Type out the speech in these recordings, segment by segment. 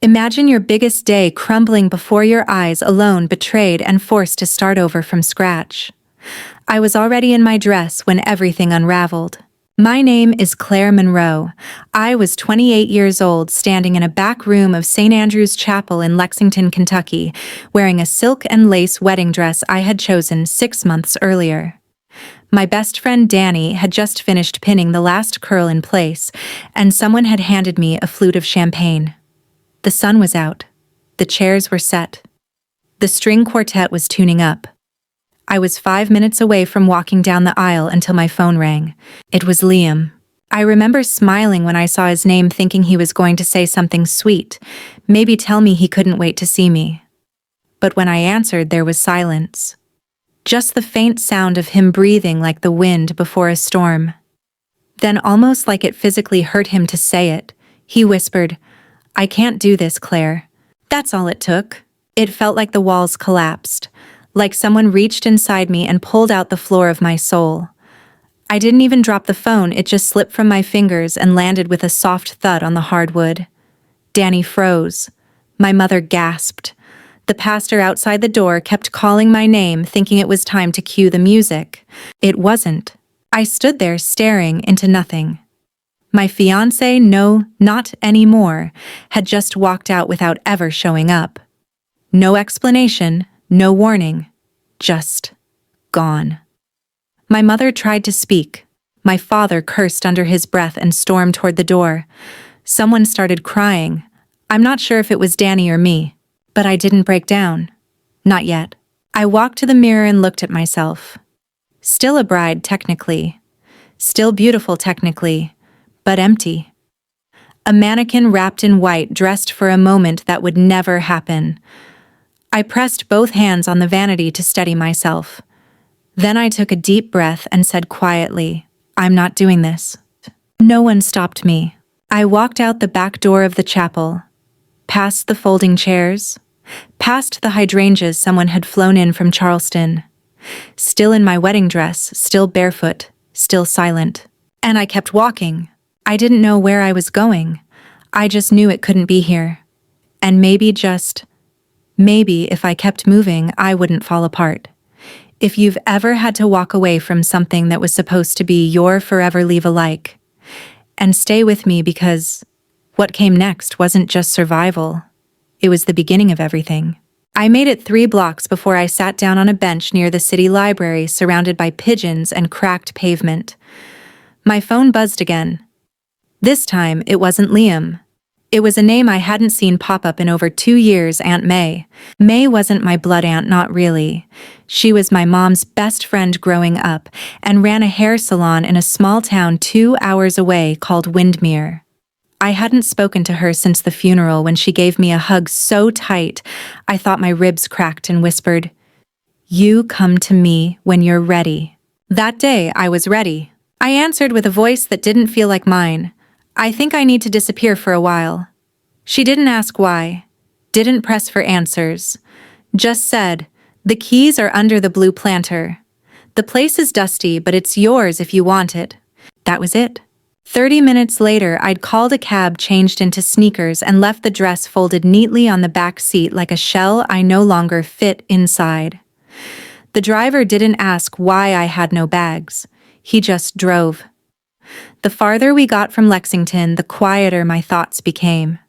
Imagine your biggest day crumbling before your eyes, alone, betrayed, and forced to start over from scratch. I was already in my dress when everything unraveled. My name is Claire Monroe. I was 28 years old, standing in a back room of St. Andrew's Chapel in Lexington, Kentucky, wearing a silk and lace wedding dress I had chosen 6 months earlier. My best friend Danny had just finished pinning the last curl in place, and someone had handed me a flute of champagne. The sun was out. The chairs were set. The string quartet was tuning up. I was 5 minutes away from walking down the aisle until my phone rang. It was Liam. I remember smiling when I saw his name, thinking he was going to say something sweet, maybe tell me he couldn't wait to see me. But when I answered, there was silence. Just the faint sound of him breathing like the wind before a storm. Then, almost like it physically hurt him to say it, he whispered, "I can't do this, Claire." That's all it took. It felt like the walls collapsed, like someone reached inside me and pulled out the floor of my soul. I didn't even drop the phone, it just slipped from my fingers and landed with a soft thud on the hardwood. Danny froze. My mother gasped. The pastor outside the door kept calling my name, thinking it was time to cue the music. It wasn't. I stood there staring into nothing. My fiancé, no, not anymore, had just walked out without ever showing up. No explanation, no warning, just gone. My mother tried to speak. My father cursed under his breath and stormed toward the door. Someone started crying. I'm not sure if it was Danny or me, but I didn't break down. Not yet. I walked to the mirror and looked at myself. Still a bride, technically. Still beautiful, technically, but empty. A mannequin wrapped in white, dressed for a moment that would never happen. I pressed both hands on the vanity to steady myself. Then I took a deep breath and said quietly, "I'm not doing this." No one stopped me. I walked out the back door of the chapel, past the folding chairs, past the hydrangeas someone had flown in from Charleston. Still in my wedding dress, still barefoot, still silent. And I kept walking. I didn't know where I was going. I just knew it couldn't be here. And maybe if I kept moving, I wouldn't fall apart. If you've ever had to walk away from something that was supposed to be your forever, leave alike. And stay with me, because what came next wasn't just survival. It was the beginning of everything. I made it 3 blocks before I sat down on a bench near the city library, surrounded by pigeons and cracked pavement. My phone buzzed again. This time, it wasn't Liam. It was a name I hadn't seen pop up in over 2 years, Aunt May. May wasn't my blood aunt, not really. She was my mom's best friend growing up and ran a hair salon in a small town 2 hours away called Windmere. I hadn't spoken to her since the funeral, when she gave me a hug so tight I thought my ribs cracked, and whispered, "You come to me when you're ready." That day, I was ready. I answered with a voice that didn't feel like mine. "I think I need to disappear for a while." She didn't ask why, didn't press for answers, just said, "The keys are under the blue planter. The place is dusty, but it's yours if you want it." That was it. 30 minutes later, I'd called a cab, changed into sneakers, and left the dress folded neatly on the back seat like a shell I no longer fit inside. The driver didn't ask why I had no bags. He just drove. The farther we got from Lexington, the quieter my thoughts became.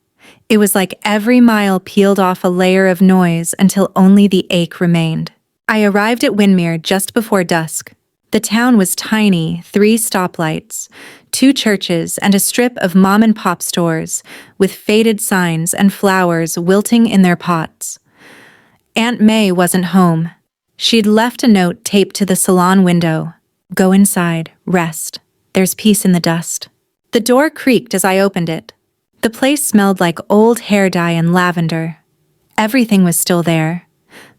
It was like every mile peeled off a layer of noise until only the ache remained. I arrived at Windmere just before dusk. The town was tiny, 3 stoplights, 2 churches, and a strip of mom-and-pop stores with faded signs and flowers wilting in their pots. Aunt May wasn't home. She'd left a note taped to the salon window. "Go inside, rest. There's peace in the dust." The door creaked as I opened it. The place smelled like old hair dye and lavender. Everything was still there.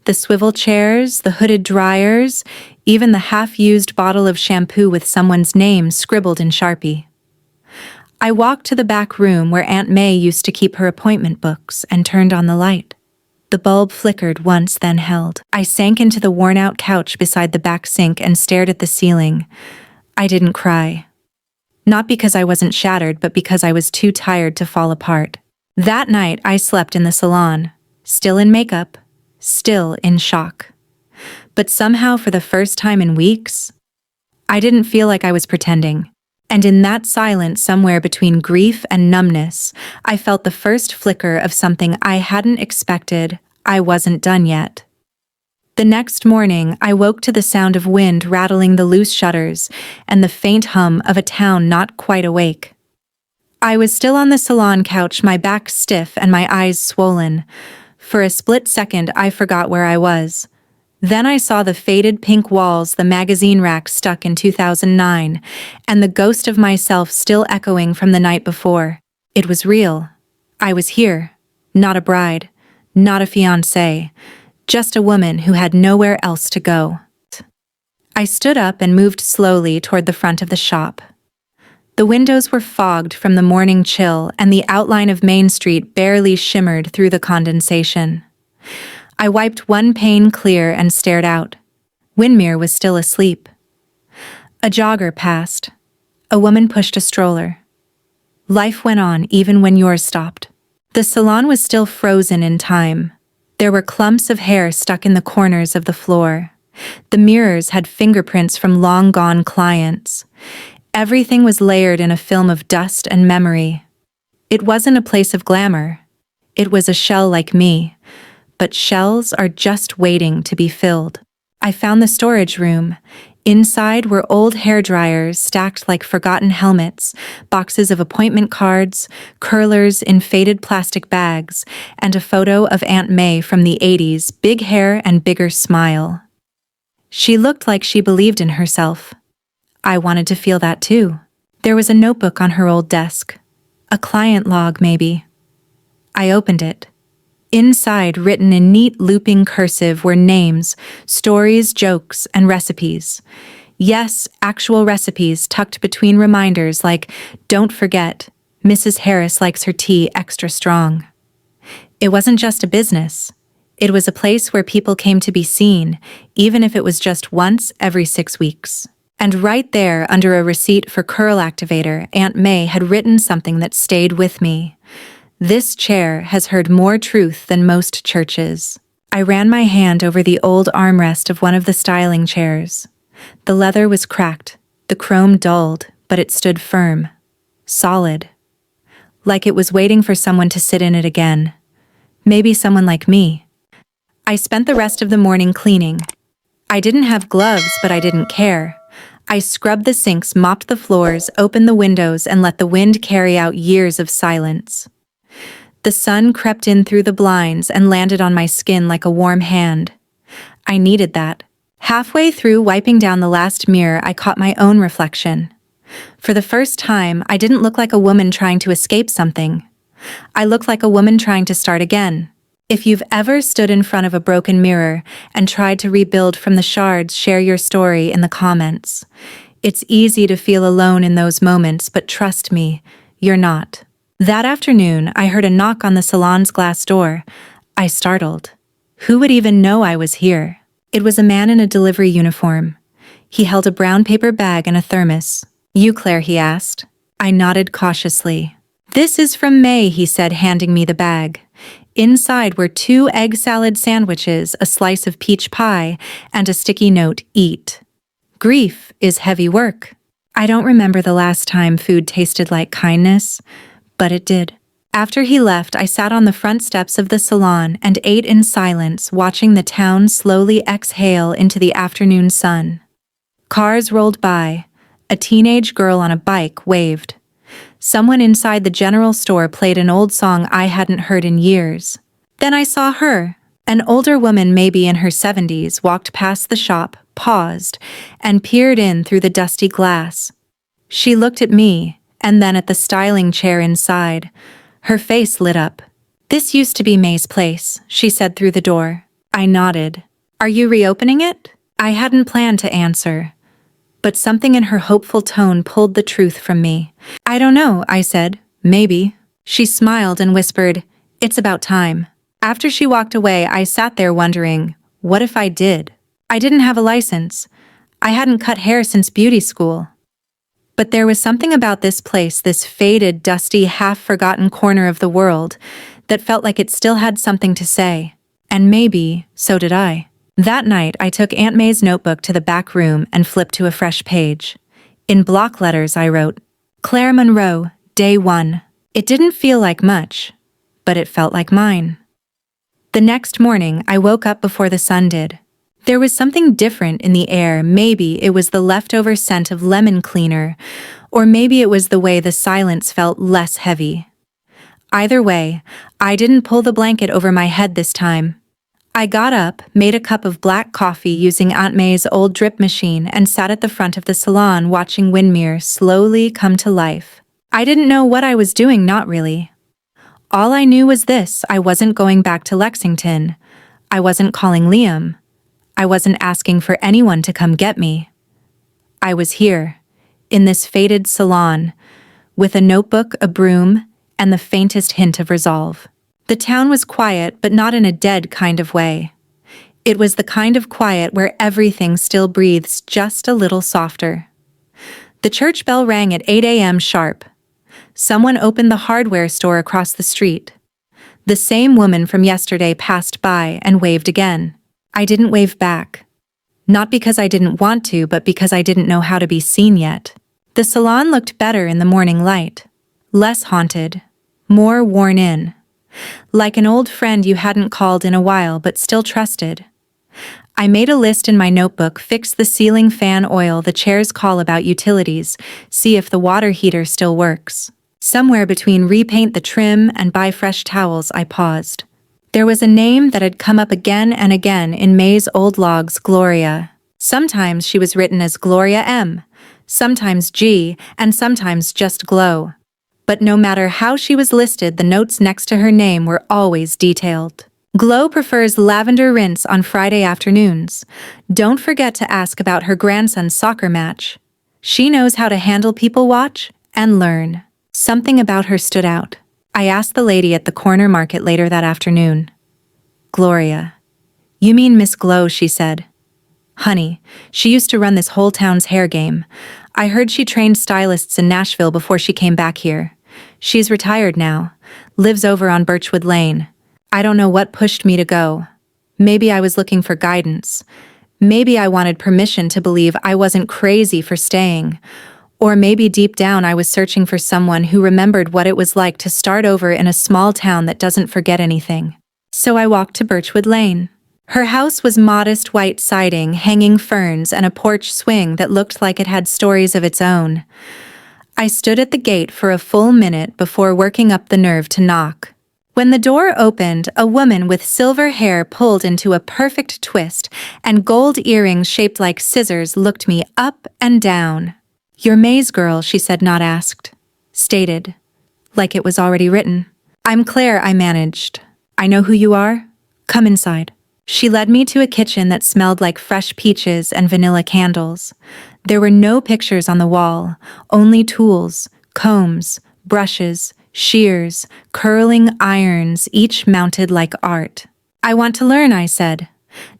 The swivel chairs, the hooded dryers, even the half-used bottle of shampoo with someone's name scribbled in Sharpie. I walked to the back room where Aunt May used to keep her appointment books and turned on the light. The bulb flickered once, then held. I sank into the worn-out couch beside the back sink and stared at the ceiling. I didn't cry. Not because I wasn't shattered, but because I was too tired to fall apart. That night, I slept in the salon, still in makeup, still in shock. But somehow, for the first time in weeks, I didn't feel like I was pretending. And in that silence somewhere between grief and numbness, I felt the first flicker of something I hadn't expected. I wasn't done yet. The next morning, I woke to the sound of wind rattling the loose shutters and the faint hum of a town not quite awake. I was still on the salon couch, my back stiff and my eyes swollen. For a split second, I forgot where I was. Then I saw the faded pink walls, the magazine rack stuck in 2009, and the ghost of myself still echoing from the night before. It was real. I was here. Not a bride. Not a fiancée. Just a woman who had nowhere else to go. I stood up and moved slowly toward the front of the shop. The windows were fogged from the morning chill, and the outline of Main Street barely shimmered through the condensation. I wiped one pane clear and stared out. Winmere was still asleep. A jogger passed. A woman pushed a stroller. Life went on even when yours stopped. The salon was still frozen in time. There were clumps of hair stuck in the corners of the floor. The mirrors had fingerprints from long-gone clients. Everything was layered in a film of dust and memory. It wasn't a place of glamour. It was a shell like me. But shells are just waiting to be filled. I found the storage room. Inside were old hairdryers stacked like forgotten helmets, boxes of appointment cards, curlers in faded plastic bags, and a photo of Aunt May from the 80s, big hair and bigger smile. She looked like she believed in herself. I wanted to feel that too. There was a notebook on her old desk. A client log, maybe. I opened it. Inside, written in neat looping cursive, were names, stories, jokes, and recipes. Yes, actual recipes tucked between reminders like, "Don't forget, Mrs. Harris likes her tea extra strong." It wasn't just a business. It was a place where people came to be seen, even if it was just once every 6 weeks. And right there, under a receipt for curl activator, Aunt May had written something that stayed with me. "This chair has heard more truth than most churches." I ran my hand over the old armrest of one of the styling chairs. The leather was cracked, the chrome dulled, but it stood firm, solid, like it was waiting for someone to sit in it again. Maybe someone like me. I spent the rest of the morning cleaning. I didn't have gloves, but I didn't care. I scrubbed the sinks, mopped the floors, opened the windows, and let the wind carry out years of silence. The sun crept in through the blinds and landed on my skin like a warm hand. I needed that. Halfway through wiping down the last mirror, I caught my own reflection. For the first time, I didn't look like a woman trying to escape something. I looked like a woman trying to start again. If you've ever stood in front of a broken mirror and tried to rebuild from the shards, share your story in the comments. It's easy to feel alone in those moments, but trust me, you're not. That afternoon, I heard a knock on the salon's glass door. I startled. Who would even know I was here? It was a man in a delivery uniform. He held a brown paper bag and a thermos. "You, Claire?" he asked. I nodded cautiously. "This is from May," he said, handing me the bag. Inside were 2 egg salad sandwiches, a slice of peach pie, and a sticky note, "Eat." Grief is heavy work. I don't remember the last time food tasted like kindness, but it did. After he left, I sat on the front steps of the salon and ate in silence, watching the town slowly exhale into the afternoon sun. Cars rolled by. A teenage girl on a bike waved. Someone inside the general store played an old song I hadn't heard in years. Then I saw her. An older woman, maybe in her 70s, walked past the shop, paused, and peered in through the dusty glass. She looked at me, and then at the styling chair inside. Her face lit up. "This used to be May's place," she said through the door. I nodded. "Are you reopening it?" I hadn't planned to answer, but something in her hopeful tone pulled the truth from me. "I don't know," I said. "Maybe." She smiled and whispered, "It's about time." After she walked away, I sat there wondering, what if I did? I didn't have a license. I hadn't cut hair since beauty school. But there was something about this place, this faded, dusty, half-forgotten corner of the world, that felt like it still had something to say. And maybe, so did I. That night, I took Aunt May's notebook to the back room and flipped to a fresh page. In block letters, I wrote, Claire Monroe, Day 1. It didn't feel like much, but it felt like mine. The next morning, I woke up before the sun did. There was something different in the air. Maybe it was the leftover scent of lemon cleaner, or maybe it was the way the silence felt less heavy. Either way, I didn't pull the blanket over my head this time. I got up, made a cup of black coffee using Aunt May's old drip machine, and sat at the front of the salon watching Windmere slowly come to life. I didn't know what I was doing, not really. All I knew was this: I wasn't going back to Lexington. I wasn't calling Liam. I wasn't asking for anyone to come get me. I was here, in this faded salon, with a notebook, a broom, and the faintest hint of resolve. The town was quiet, but not in a dead kind of way. It was the kind of quiet where everything still breathes just a little softer. The church bell rang at 8 a.m. sharp. Someone opened the hardware store across the street. The same woman from yesterday passed by and waved again. I didn't wave back. Not because I didn't want to, but because I didn't know how to be seen yet. The salon looked better in the morning light. Less haunted. More worn in. Like an old friend you hadn't called in a while but still trusted. I made a list in my notebook: fix the ceiling fan, oil the chairs, call about utilities, see if the water heater still works. Somewhere between repaint the trim and buy fresh towels, I paused. There was a name that had come up again and again in May's old logs: Gloria. Sometimes she was written as Gloria M., sometimes G, and sometimes just Glow. But no matter how she was listed, the notes next to her name were always detailed. Glow prefers lavender rinse on Friday afternoons. Don't forget to ask about her grandson's soccer match. She knows how to handle people watch and learn. Something about her stood out. I asked the lady at the corner market later that afternoon. Gloria. You mean Miss Glow, she said. Honey, she used to run this whole town's hair game. I heard she trained stylists in Nashville before she came back here. She's retired now, lives over on Birchwood Lane. I don't know what pushed me to go. Maybe I was looking for guidance. Maybe I wanted permission to believe I wasn't crazy for staying. Or maybe deep down I was searching for someone who remembered what it was like to start over in a small town that doesn't forget anything. So I walked to Birchwood Lane. Her house was modest white siding, hanging ferns, and a porch swing that looked like it had stories of its own. I stood at the gate for a full minute before working up the nerve to knock. When the door opened, a woman with silver hair pulled into a perfect twist and gold earrings shaped like scissors looked me up and down. You're May's girl, she said, not asked. Stated, like it was already written. I'm Claire, I managed. I know who you are. Come inside. She led me to a kitchen that smelled like fresh peaches and vanilla candles. There were no pictures on the wall, only tools, combs, brushes, shears, curling irons, each mounted like art. I want to learn, I said.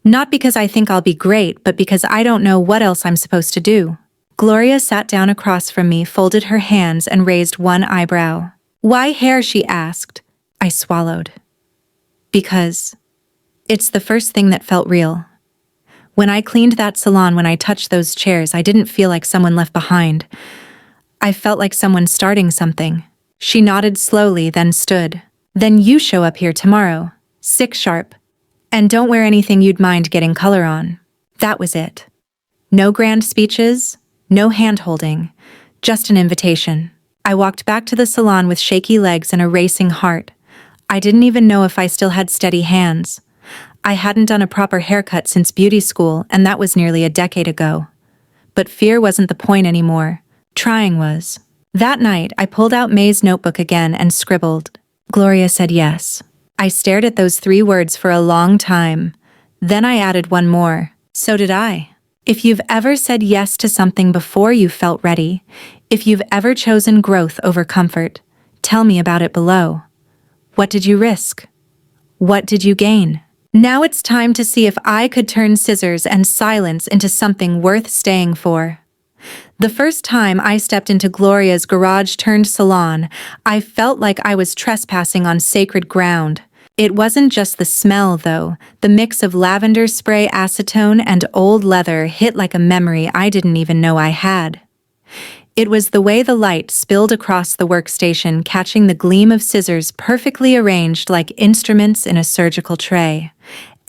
Not because I think I'll be great, but because I don't know what else I'm supposed to do. Gloria sat down across from me, folded her hands, and raised one eyebrow. Why hair? She asked. I swallowed. Because it's the first thing that felt real. When I cleaned that salon, when I touched those chairs, I didn't feel like someone left behind. I felt like someone starting something. She nodded slowly, then stood. Then you show up here tomorrow, 6 sharp. And don't wear anything you'd mind getting color on. That was it. No grand speeches, no hand-holding, just an invitation. I walked back to the salon with shaky legs and a racing heart. I didn't even know if I still had steady hands. I hadn't done a proper haircut since beauty school, and that was nearly a decade ago. But fear wasn't the point anymore. Trying was. That night, I pulled out May's notebook again and scribbled. Gloria said yes. I stared at those 3 words for a long time. Then I added one more. So did I. If you've ever said yes to something before you felt ready, if you've ever chosen growth over comfort, tell me about it below. What did you risk? What did you gain? Now it's time to see if I could turn scissors and silence into something worth staying for. The first time I stepped into Gloria's garage-turned-salon, I felt like I was trespassing on sacred ground. It wasn't just the smell, though. The mix of lavender spray, acetone, and old leather hit like a memory I didn't even know I had. It was the way the light spilled across the workstation, catching the gleam of scissors perfectly arranged like instruments in a surgical tray.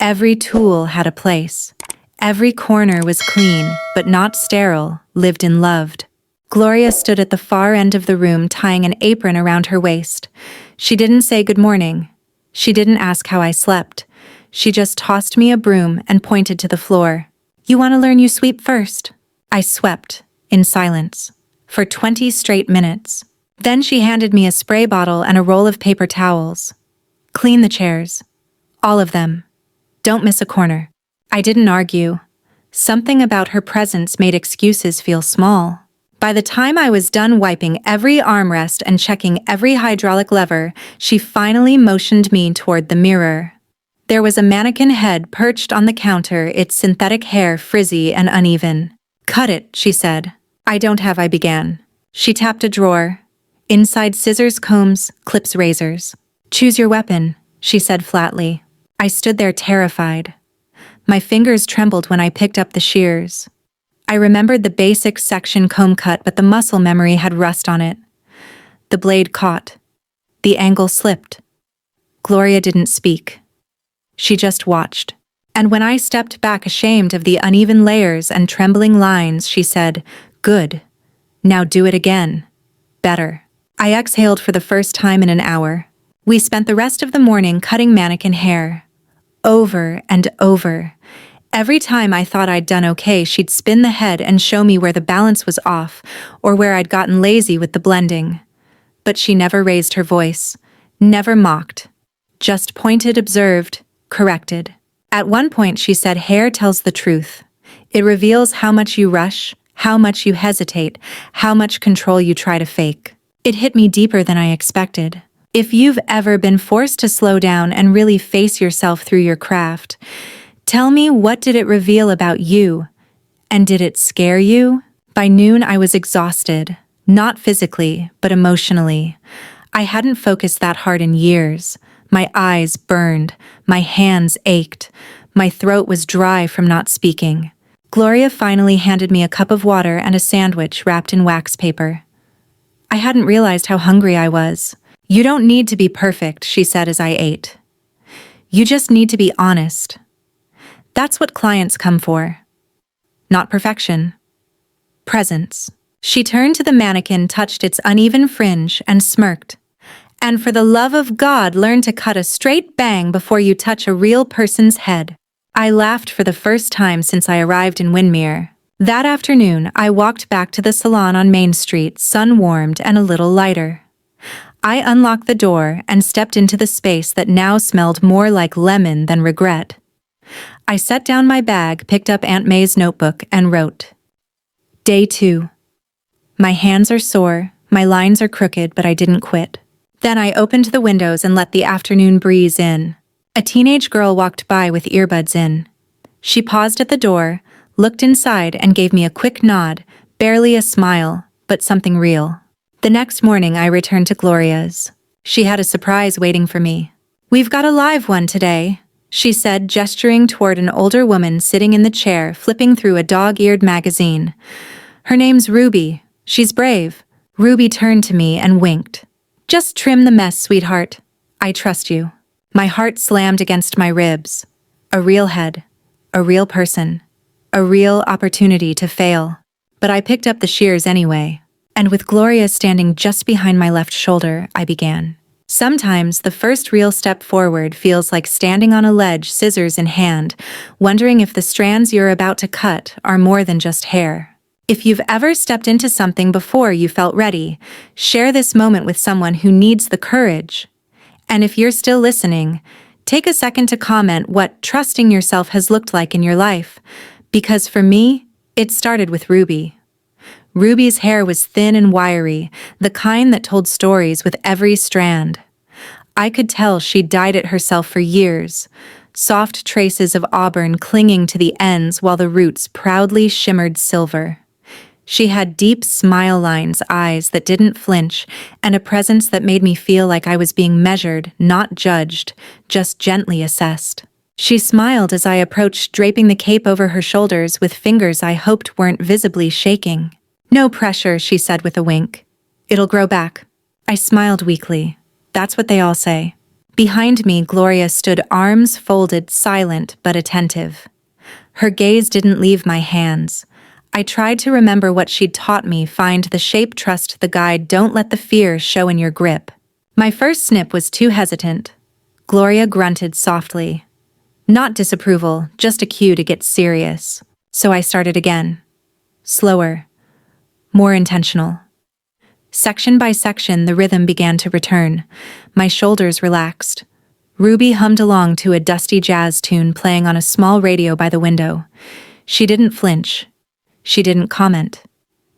Every tool had a place. Every corner was clean, but not sterile, lived and loved. Gloria stood at the far end of the room, tying an apron around her waist. She didn't say good morning. She didn't ask how I slept. She just tossed me a broom and pointed to the floor. "You want to learn, you sweep first." I swept, in silence, for 20 straight minutes. Then she handed me a spray bottle and a roll of paper towels. "Clean the chairs. All of them. Don't miss a corner." I didn't argue. Something about her presence made excuses feel small. By the time I was done wiping every armrest and checking every hydraulic lever, she finally motioned me toward the mirror. There was a mannequin head perched on the counter, its synthetic hair frizzy and uneven. "Cut it," she said. I began. She tapped a drawer. Inside, scissors, combs, clips, razors. "Choose your weapon," she said flatly. I stood there terrified. My fingers trembled when I picked up the shears. I remembered the basic section comb cut, but the muscle memory had rust on it. The blade caught. The angle slipped. Gloria didn't speak. She just watched. And when I stepped back, ashamed of the uneven layers and trembling lines, she said, "Good. Now do it again. Better." I exhaled for the first time in an hour. We spent the rest of the morning cutting mannequin hair. Over and over. Every time I thought I'd done okay, she'd spin the head and show me where the balance was off or where I'd gotten lazy with the blending. But she never raised her voice, never mocked, just pointed, observed, corrected. At one point she said, "Hair tells the truth. It reveals how much you rush, how much you hesitate, how much control you try to fake." It hit me deeper than I expected. If you've ever been forced to slow down and really face yourself through your craft, tell me, what did it reveal about you? And did it scare you? By noon I was exhausted, not physically, but emotionally. I hadn't focused that hard in years. My eyes burned, my hands ached, my throat was dry from not speaking. Gloria finally handed me a cup of water and a sandwich wrapped in wax paper. I hadn't realized how hungry I was. "You don't need to be perfect," she said as I ate. "You just need to be honest. That's what clients come for. Not perfection. Presence." She turned to the mannequin, touched its uneven fringe, and smirked. "And for the love of God, learn to cut a straight bang before you touch a real person's head." I laughed for the first time since I arrived in Windermere. That afternoon, I walked back to the salon on Main Street, sun-warmed and a little lighter. I unlocked the door and stepped into the space that now smelled more like lemon than regret. I set down my bag, picked up Aunt May's notebook, and wrote. Day 2. My hands are sore, my lines are crooked, but I didn't quit. Then I opened the windows and let the afternoon breeze in. A teenage girl walked by with earbuds in. She paused at the door, looked inside, and gave me a quick nod, barely a smile, but something real. The next morning I returned to Gloria's. She had a surprise waiting for me. "We've got a live one today," she said, gesturing toward an older woman sitting in the chair, flipping through a dog-eared magazine. "Her name's Ruby. She's brave." Ruby turned to me and winked. "Just trim the mess, sweetheart. I trust you." My heart slammed against my ribs. A real head. A real person. A real opportunity to fail. But I picked up the shears anyway. And with Gloria standing just behind my left shoulder, I began. Sometimes the first real step forward feels like standing on a ledge, scissors in hand, wondering if the strands you're about to cut are more than just hair. If you've ever stepped into something before you felt ready, share this moment with someone who needs the courage. And if you're still listening, take a second to comment what trusting yourself has looked like in your life, because for me, it started with Ruby. Ruby's hair was thin and wiry, the kind that told stories with every strand. I could tell she'd dyed it herself for years, soft traces of auburn clinging to the ends while the roots proudly shimmered silver. She had deep smile lines, eyes that didn't flinch, and a presence that made me feel like I was being measured, not judged, just gently assessed. She smiled as I approached, draping the cape over her shoulders with fingers I hoped weren't visibly shaking. "No pressure," she said with a wink. "It'll grow back." I smiled weakly. That's what they all say. Behind me, Gloria stood, arms folded, silent but attentive. Her gaze didn't leave my hands. I tried to remember what she'd taught me: find the shape, trust the guide, don't let the fear show in your grip. My first snip was too hesitant. Gloria grunted softly. Not disapproval, just a cue to get serious. So I started again. Slower. More intentional. Section by section, the rhythm began to return. My shoulders relaxed. Ruby hummed along to a dusty jazz tune playing on a small radio by the window. She didn't flinch. She didn't comment.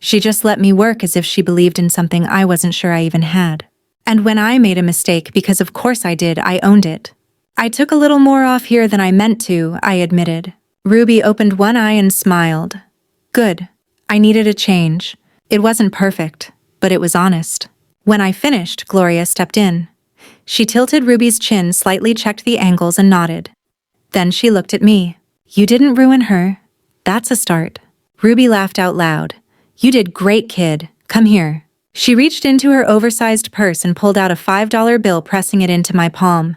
She just let me work as if she believed in something I wasn't sure I even had. And when I made a mistake, because of course I did, I owned it. I took a little more off here than I meant to, I admitted. Ruby opened one eye and smiled. Good. I needed a change. It wasn't perfect, but it was honest. When I finished, Gloria stepped in. She tilted Ruby's chin slightly, checked the angles, and nodded. Then she looked at me. You didn't ruin her. That's a start. Ruby laughed out loud. You did great, kid. Come here. She reached into her oversized purse and pulled out a $5 bill, pressing it into my palm.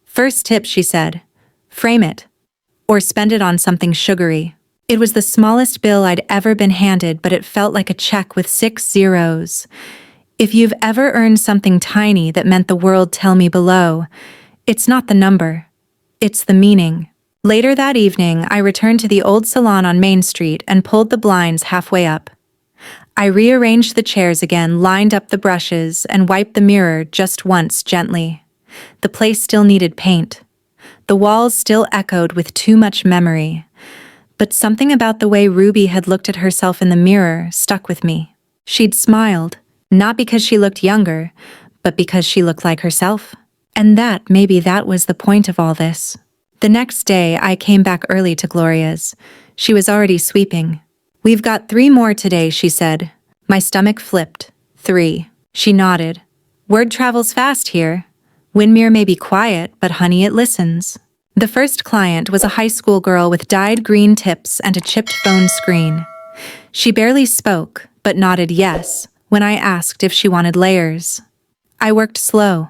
First tip, she said. Frame it. Or spend it on something sugary. It was the smallest bill I'd ever been handed, but it felt like a check with 6 zeros. If you've ever earned something tiny that meant the world, tell me below. It's not the number. It's the meaning. Later that evening, I returned to the old salon on Main Street and pulled the blinds halfway up. I rearranged the chairs again, lined up the brushes, and wiped the mirror just once gently. The place still needed paint. The walls still echoed with too much memory. But something about the way Ruby had looked at herself in the mirror stuck with me. She'd smiled, not because she looked younger, but because she looked like herself. And maybe that was the point of all this. The next day, I came back early to Gloria's. She was already sweeping. We've got 3 more today, she said. My stomach flipped. 3. She nodded. Word travels fast here. Windmere may be quiet, but honey, it listens. The first client was a high school girl with dyed green tips and a chipped phone screen. She barely spoke, but nodded yes when I asked if she wanted layers. I worked slow.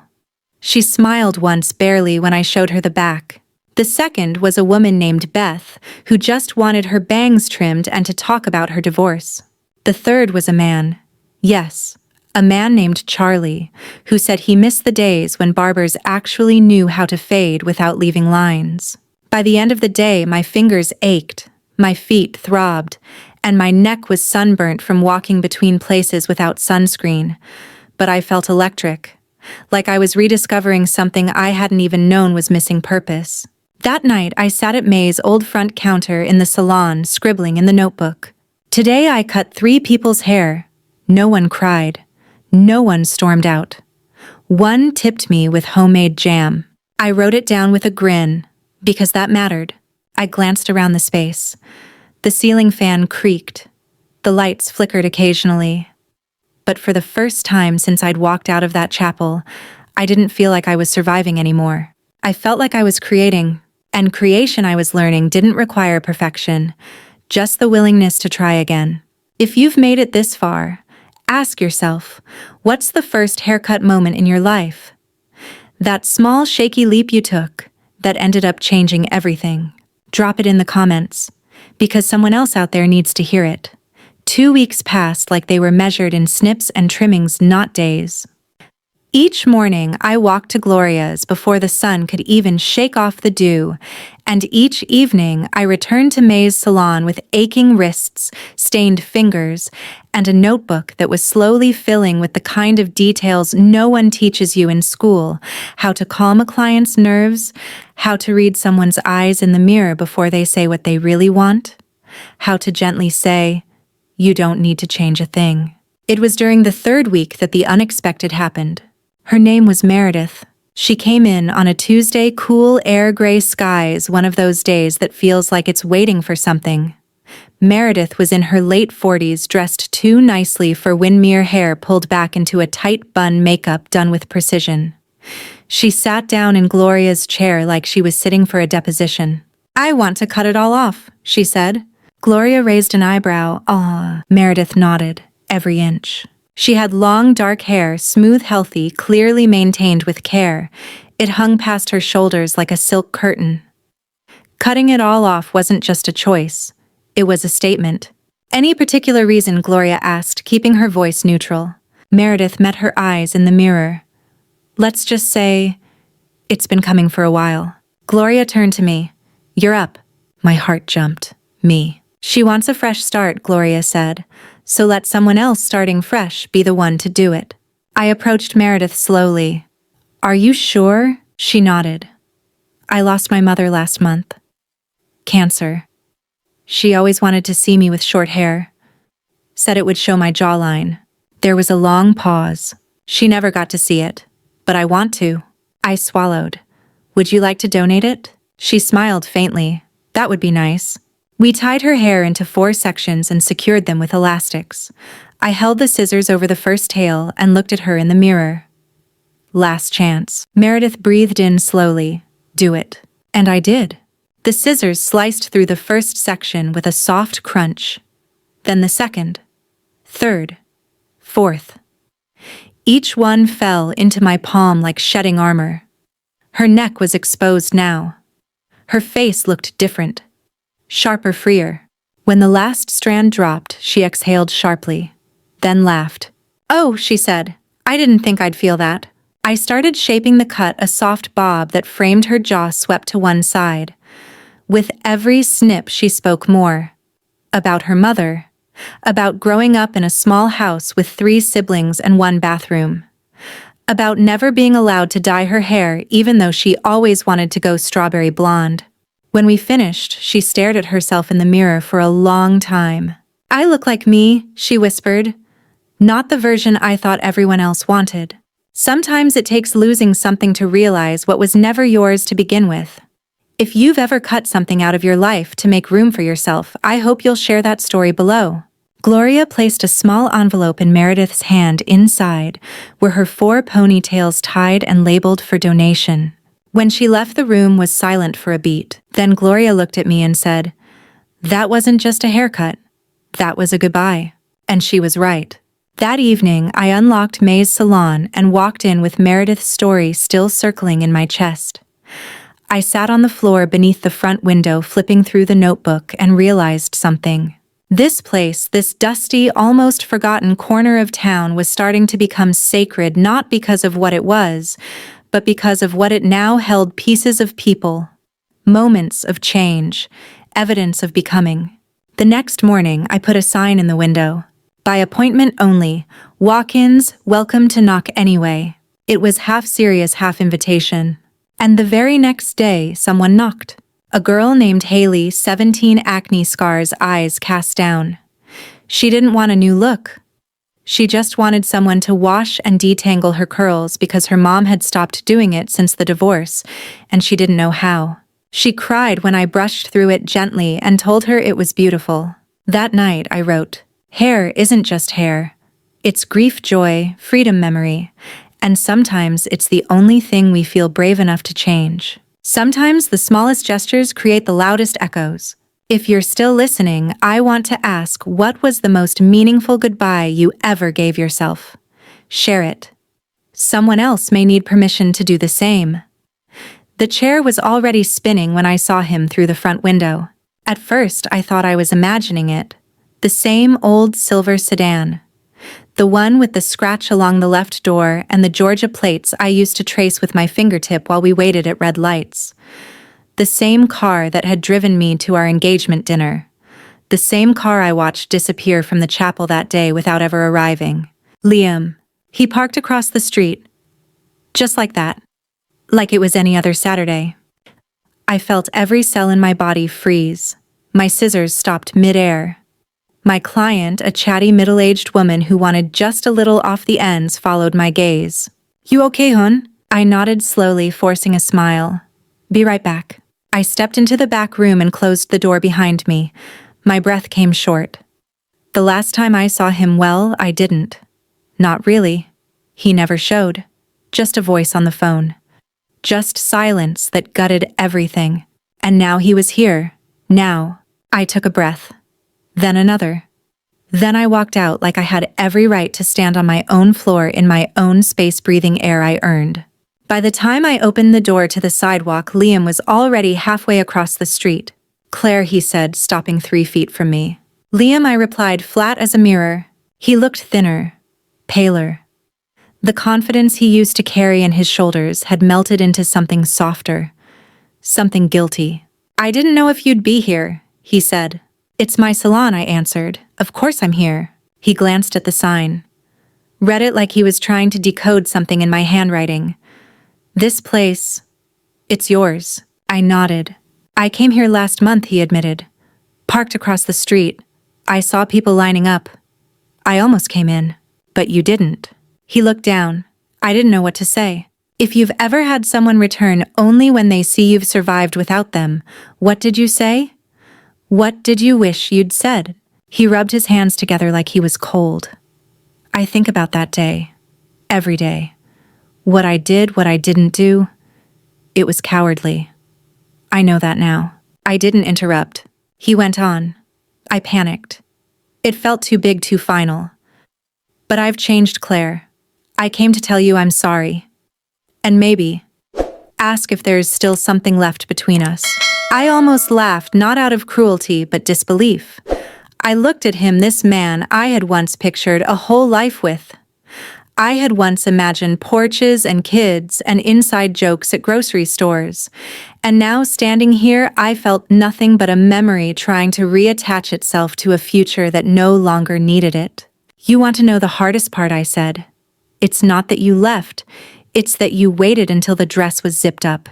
She smiled once, barely, when I showed her the back. The second was a woman named Beth, who just wanted her bangs trimmed and to talk about her divorce. The third was a man. Yes, a man named Charlie, who said he missed the days when barbers actually knew how to fade without leaving lines. By the end of the day, my fingers ached, my feet throbbed, and my neck was sunburnt from walking between places without sunscreen. But I felt electric, like I was rediscovering something I hadn't even known was missing purpose. That night, I sat at May's old front counter in the salon, scribbling in the notebook. Today I cut 3 people's hair. No one cried. No one stormed out. One tipped me with homemade jam. I wrote it down with a grin, because that mattered. I glanced around the space. The ceiling fan creaked. The lights flickered occasionally. But for the first time since I'd walked out of that chapel, I didn't feel like I was surviving anymore. I felt like I was creating, and creation, I was learning, didn't require perfection, just the willingness to try again. If you've made it this far, ask yourself, what's the first haircut moment in your life? That small, shaky leap you took that ended up changing everything. Drop it in the comments, because someone else out there needs to hear it. 2 weeks passed like they were measured in snips and trimmings, not days. Each morning, I walked to Gloria's before the sun could even shake off the dew, and each evening, I returned to May's salon with aching wrists, stained fingers, and a notebook that was slowly filling with the kind of details no one teaches you in school: how to calm a client's nerves, how to read someone's eyes in the mirror before they say what they really want, how to gently say, "You don't need to change a thing." It was during the 3rd week that the unexpected happened. Her name was Meredith. She came in on a Tuesday, cool air, gray skies, one of those days that feels like it's waiting for something. Meredith was in her late 40s, dressed too nicely for Winmere, hair pulled back into a tight bun, makeup done with precision. She sat down in Gloria's chair like she was sitting for a deposition. "I want to cut it all off," she said. Gloria raised an eyebrow. "Ah." Meredith nodded, every inch. She had long, dark hair, smooth, healthy, clearly maintained with care. It hung past her shoulders like a silk curtain. Cutting it all off wasn't just a choice. It was a statement. "Any particular reason?" Gloria asked, keeping her voice neutral. Meredith met her eyes in the mirror. "Let's just say, it's been coming for a while." Gloria turned to me. "You're up." My heart jumped. Me. "She wants a fresh start," Gloria said. "So let someone else starting fresh be the one to do it." I approached Meredith slowly. "Are you sure?" She nodded. "I lost my mother last month. Cancer. She always wanted to see me with short hair. Said it would show my jawline." There was a long pause. "She never got to see it. But I want to." I swallowed. "Would you like to donate it?" She smiled faintly. "That would be nice." We tied her hair into 4 sections and secured them with elastics. I held the scissors over the first tail and looked at her in the mirror. "Last chance." Meredith breathed in slowly. "Do it." And I did. The scissors sliced through the first section with a soft crunch. Then the second, third, fourth. Each one fell into my palm like shedding armor. Her neck was exposed now. Her face looked different. Sharper, freer. When the last strand dropped, she exhaled sharply. Then laughed. "Oh," she said. "I didn't think I'd feel that." I started shaping the cut, a soft bob that framed her jaw swept to one side. With every snip, she spoke more. About her mother. About growing up in a small house with 3 siblings and 1 bathroom. About never being allowed to dye her hair even though she always wanted to go strawberry blonde. When we finished, she stared at herself in the mirror for a long time. "I look like me," she whispered. "Not the version I thought everyone else wanted." Sometimes it takes losing something to realize what was never yours to begin with. If you've ever cut something out of your life to make room for yourself, I hope you'll share that story below. Gloria placed a small envelope in Meredith's hand. Inside were her 4 ponytails tied and labeled for donation. When she left, the room was silent for a beat. Then Gloria looked at me and said, "That wasn't just a haircut. That was a goodbye." And she was right. That evening, I unlocked May's salon and walked in with Meredith's story still circling in my chest. I sat on the floor beneath the front window, flipping through the notebook, and realized something. This place, this dusty, almost forgotten corner of town, was starting to become sacred, not because of what it was, but because of what it now held: pieces of people, moments of change, evidence of becoming. The next morning, I put a sign in the window. "By appointment only. Walk-ins, welcome to knock anyway." It was half serious, half invitation. And the very next day, someone knocked. A girl named Haley, 17, acne scars, eyes cast down. She didn't want a new look. She just wanted someone to wash and detangle her curls because her mom had stopped doing it since the divorce, and she didn't know how. She cried when I brushed through it gently and told her it was beautiful. That night, I wrote, "Hair isn't just hair. It's grief, joy, freedom, memory. And sometimes it's the only thing we feel brave enough to change. Sometimes the smallest gestures create the loudest echoes." If you're still listening, I want to ask, what was the most meaningful goodbye you ever gave yourself? Share it. Someone else may need permission to do the same. The chair was already spinning when I saw him through the front window. At first, I thought I was imagining it. The same old silver sedan. The one with the scratch along the left door and the Georgia plates I used to trace with my fingertip while we waited at red lights. The same car that had driven me to our engagement dinner. The same car I watched disappear from the chapel that day without ever arriving. Liam. He parked across the street. Just like that. Like it was any other Saturday. I felt every cell in my body freeze. My scissors stopped mid-air. My client, a chatty middle-aged woman who wanted just a little off the ends, followed my gaze. "You okay, hon?" I nodded slowly, forcing a smile. "Be right back." I stepped into the back room and closed the door behind me. My breath came short. The last time I saw him, well, I didn't. Not really. He never showed. Just a voice on the phone. Just silence that gutted everything. And now he was here. Now. I took a breath. Then another. Then I walked out like I had every right to stand on my own floor in my own space, breathing air I earned. By the time I opened the door to the sidewalk, Liam was already halfway across the street. "Claire," he said, stopping 3 feet from me. "Liam," I replied, flat as a mirror. He looked thinner, paler. The confidence he used to carry in his shoulders had melted into something softer, something guilty. "I didn't know if you'd be here," he said. "It's my salon," I answered. "Of course I'm here." He glanced at the sign, read it like he was trying to decode something in my handwriting. "This place, it's yours." I nodded. "I came here last month," he admitted. "Parked across the street. I saw people lining up. I almost came in. But you didn't." He looked down. I didn't know what to say. "If you've ever had someone return only when they see you've survived without them, what did you say? What did you wish you'd said?" He rubbed his hands together like he was cold. "I think about that day. Every day. What I did, what I didn't do. It was cowardly. I know that now." I didn't interrupt. He went on. I panicked. It felt too big, too final. "But I've changed, Claire. I came to tell you I'm sorry. And maybe ask if there's still something left between us." I almost laughed, not out of cruelty, but disbelief. I looked at him, this man I had once pictured a whole life with. I had once imagined porches and kids and inside jokes at grocery stores. And now, standing here, I felt nothing but a memory trying to reattach itself to a future that no longer needed it. "You want to know the hardest part," I said. "It's not that you left. It's that you waited until the dress was zipped up.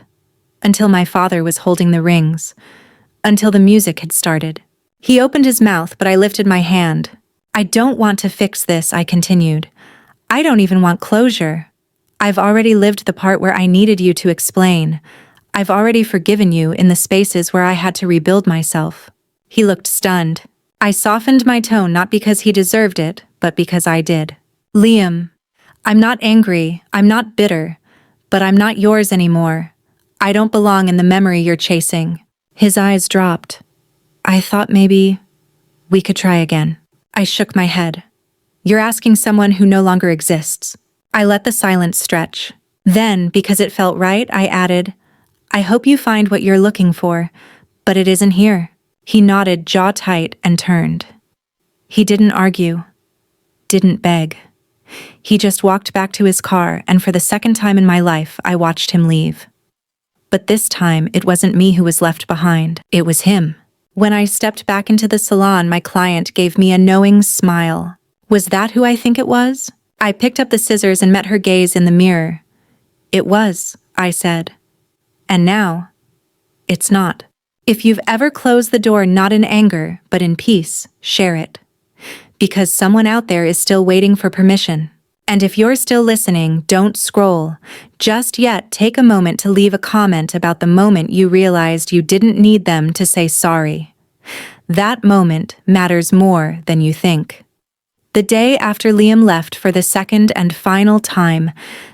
Until my father was holding the rings. Until the music had started." He opened his mouth, but I lifted my hand. "I don't want to fix this," I continued. "I don't even want closure. I've already lived the part where I needed you to explain. I've already forgiven you in the spaces where I had to rebuild myself." He looked stunned. I softened my tone, not because he deserved it, but because I did. "Liam, I'm not angry, I'm not bitter, but I'm not yours anymore. I don't belong in the memory you're chasing." His eyes dropped. "I thought maybe we could try again." I shook my head. "You're asking someone who no longer exists." I let the silence stretch. Then, because it felt right, I added, "I hope you find what you're looking for, but it isn't here." He nodded, jaw tight, and turned. He didn't argue, didn't beg. He just walked back to his car, and for the second time in my life, I watched him leave. But this time, it wasn't me who was left behind. It was him. When I stepped back into the salon, my client gave me a knowing smile. Was that who I think it was? I picked up the scissors and met her gaze in the mirror. "It was," I said. "And now, it's not." If you've ever closed the door not in anger, but in peace, share it. Because someone out there is still waiting for permission. And if you're still listening, don't scroll. Just yet, take a moment to leave a comment about the moment you realized you didn't need them to say sorry. That moment matters more than you think. The day after Liam left for the second and final time,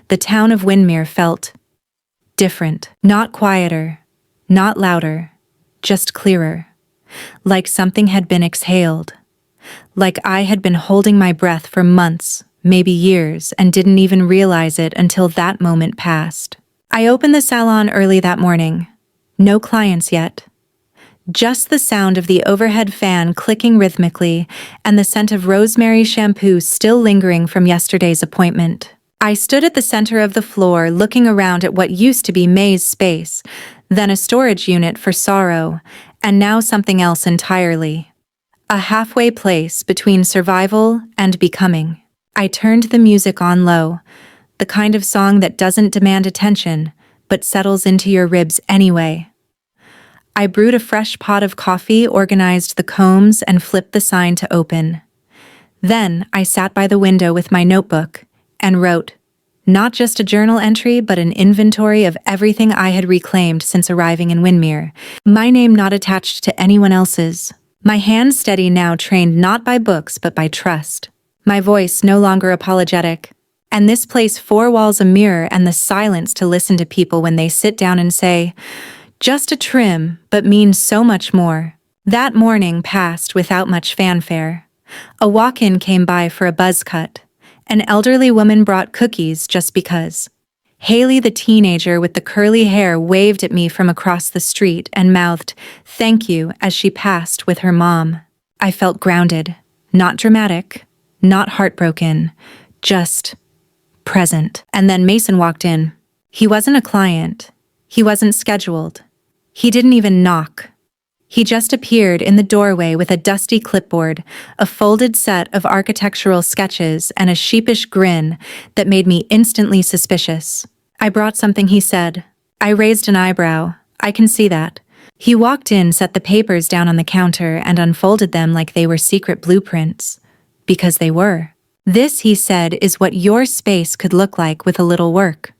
the town of Windermere felt different. Not quieter, not louder, just clearer. Like something had been exhaled. Like I had been holding my breath for months, maybe years, and didn't even realize it until that moment passed. I opened the salon early that morning. No clients yet. Just the sound of the overhead fan clicking rhythmically and the scent of rosemary shampoo still lingering from yesterday's appointment. I stood at the center of the floor looking around at what used to be May's space, then a storage unit for sorrow, and now something else entirely. A halfway place between survival and becoming. I turned the music on low, the kind of song that doesn't demand attention, but settles into your ribs anyway. I brewed a fresh pot of coffee, organized the combs, and flipped the sign to open. Then I sat by the window with my notebook and wrote, not just a journal entry, but an inventory of everything I had reclaimed since arriving in Windermere. My name not attached to anyone else's. My hands steady now, trained not by books but by trust. My voice no longer apologetic. And this place, four walls, a mirror, and the silence to listen to people when they sit down and say, just a trim, but means so much more. That morning passed without much fanfare. A walk-in came by for a buzz cut. An elderly woman brought cookies just because. Haley, the teenager with the curly hair, waved at me from across the street and mouthed, "Thank you," as she passed with her mom. I felt grounded, not dramatic, not heartbroken, just present. And then Mason walked in. He wasn't a client. He wasn't scheduled. He didn't even knock. He just appeared in the doorway with a dusty clipboard, a folded set of architectural sketches, and a sheepish grin that made me instantly suspicious. "I brought something," he said. I raised an eyebrow. "I can see that." He walked in, set the papers down on the counter, and unfolded them like they were secret blueprints. Because they were. "This," he said, "is what your space could look like with a little work."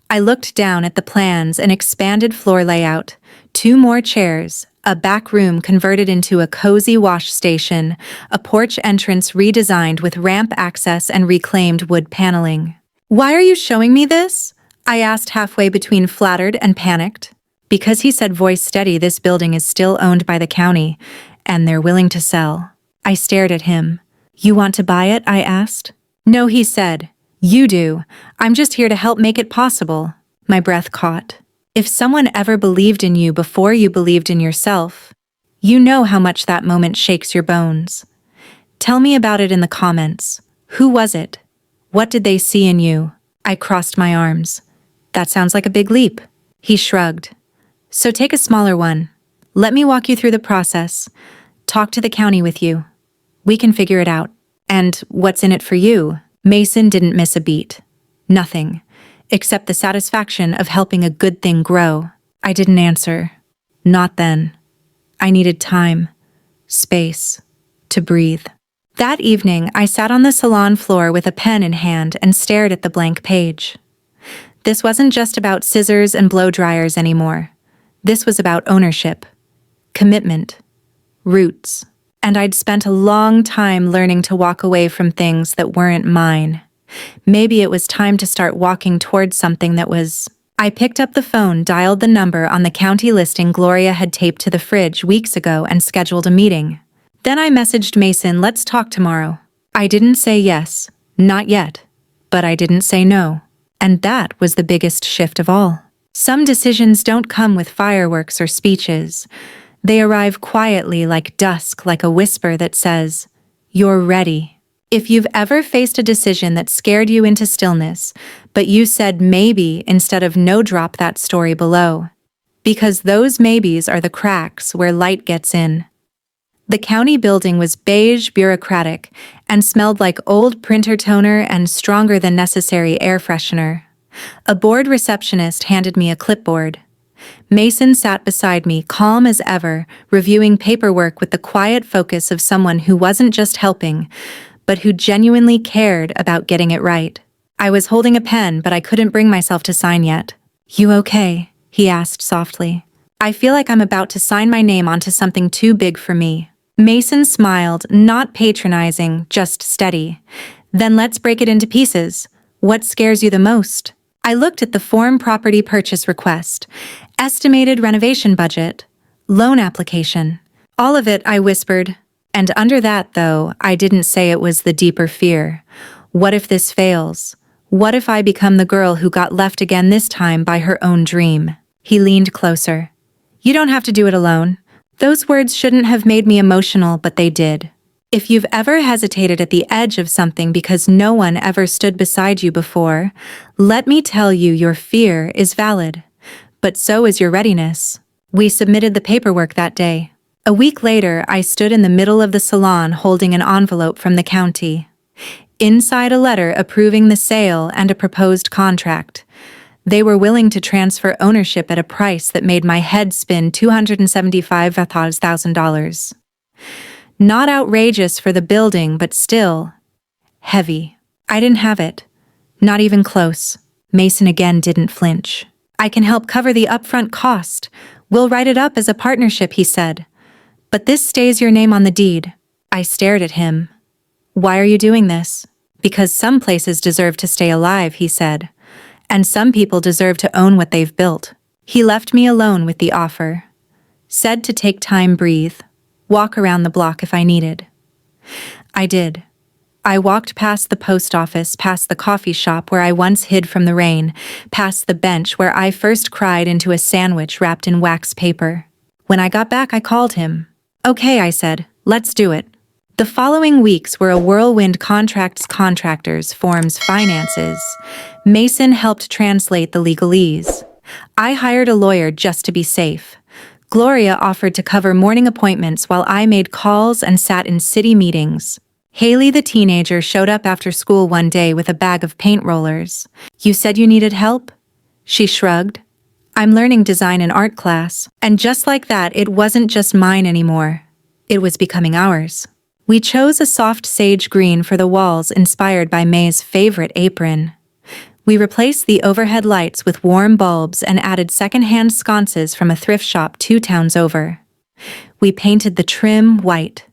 I looked down at the plans: an expanded floor layout, 2 more chairs, a back room converted into a cozy wash station, a porch entrance redesigned with ramp access and reclaimed wood paneling. "Why are you showing me this?" I asked, halfway between flattered and panicked. "Because," he said, voice steady, "this building is still owned by the county, and they're willing to sell." I stared at him. "You want to buy it?" I asked. "No," he said. "You do. I'm just here to help make it possible." My breath caught. If someone ever believed in you before you believed in yourself, you know how much that moment shakes your bones. Tell me about it in the comments. Who was it? What did they see in you? I crossed my arms. "That sounds like a big leap." He shrugged. "So take a smaller one. Let me walk you through the process. Talk to the county with you. We can figure it out. And what's in it for you?" Mason didn't miss a beat. Nothing. Except the satisfaction of helping a good thing grow. I didn't answer. Not then. I needed time. Space. To breathe. That evening, I sat on the salon floor with a pen in hand and stared at the blank page. This wasn't just about scissors and blow dryers anymore. This was about ownership. Commitment. Roots. And I'd spent a long time learning to walk away from things that weren't mine. Maybe it was time to start walking towards something that was. I picked up the phone, dialed the number on the county listing Gloria had taped to the fridge weeks ago, and scheduled a meeting. Then I messaged Mason, "Let's talk tomorrow." I didn't say yes, not yet, but I didn't say no. And that was the biggest shift of all. Some decisions don't come with fireworks or speeches. They arrive quietly, like dusk, like a whisper that says, "You're ready." If you've ever faced a decision that scared you into stillness, but you said maybe instead of no, drop that story below. Because those maybes are the cracks where light gets in. The county building was beige, bureaucratic, and smelled like old printer toner and stronger than necessary air freshener. A bored receptionist handed me a clipboard. Mason sat beside me, calm as ever, reviewing paperwork with the quiet focus of someone who wasn't just helping, but who genuinely cared about getting it right. I was holding a pen, but I couldn't bring myself to sign yet. "You okay?" he asked softly. "I feel like I'm about to sign my name onto something too big for me." Mason smiled, not patronizing, just steady. "Then let's break it into pieces. What scares you the most?" I looked at the form: property purchase request, estimated renovation budget, loan application. "All of it," I whispered. And under that, though, I didn't say it was the deeper fear. What if this fails? What if I become the girl who got left again, this time by her own dream? He leaned closer. "You don't have to do it alone." Those words shouldn't have made me emotional, but they did. If you've ever hesitated at the edge of something because no one ever stood beside you before, let me tell you, your fear is valid. But so is your readiness. We submitted the paperwork that day. A week later, I stood in the middle of the salon holding an envelope from the county. Inside, a letter approving the sale and a proposed contract. They were willing to transfer ownership at a price that made my head spin: $275,000. Not outrageous for the building, but still heavy. I didn't have it. Not even close. Mason again didn't flinch. "I can help cover the upfront cost. We'll write it up as a partnership," he said. But this stays your name on the deed. I stared at him. Why are you doing this? Because some places deserve to stay alive, he said. And some people deserve to own what they've built. He left me alone with the offer. Said to take time, breathe, walk around the block if I needed. I did. I walked past the post office, past the coffee shop where I once hid from the rain, past the bench where I first cried into a sandwich wrapped in wax paper. When I got back, I called him. Okay, I said, let's do it. The following weeks were a whirlwind: contractors, forms, finances. Mason helped translate the legalese. I hired a lawyer just to be safe. Gloria offered to cover morning appointments while I made calls and sat in city meetings. Haley, the teenager, showed up after school one day with a bag of paint rollers. You said you needed help? She shrugged. I'm learning design in art class. And just like that, it wasn't just mine anymore. It was becoming ours. We chose a soft sage green for the walls, inspired by May's favorite apron. We replaced the overhead lights with warm bulbs and added second-hand sconces from a thrift shop 2 towns over. We painted the trim white.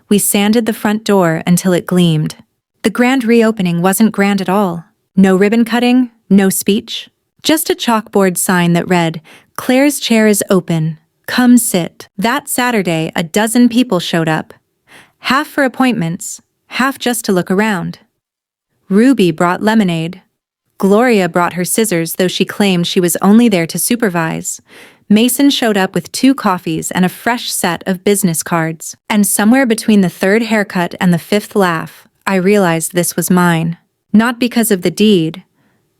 We sanded the front door until it gleamed. The grand reopening wasn't grand at all. No ribbon cutting, no speech. Just a chalkboard sign that read, "Claire's chair is open. Come sit." That Saturday, a dozen people showed up. Half for appointments, half just to look around. Ruby brought lemonade. Gloria brought her scissors, though she claimed she was only there to supervise. Mason showed up with 2 coffees and a fresh set of business cards. And somewhere between the 3rd haircut and the 5th laugh, I realized this was mine. Not because of the deed,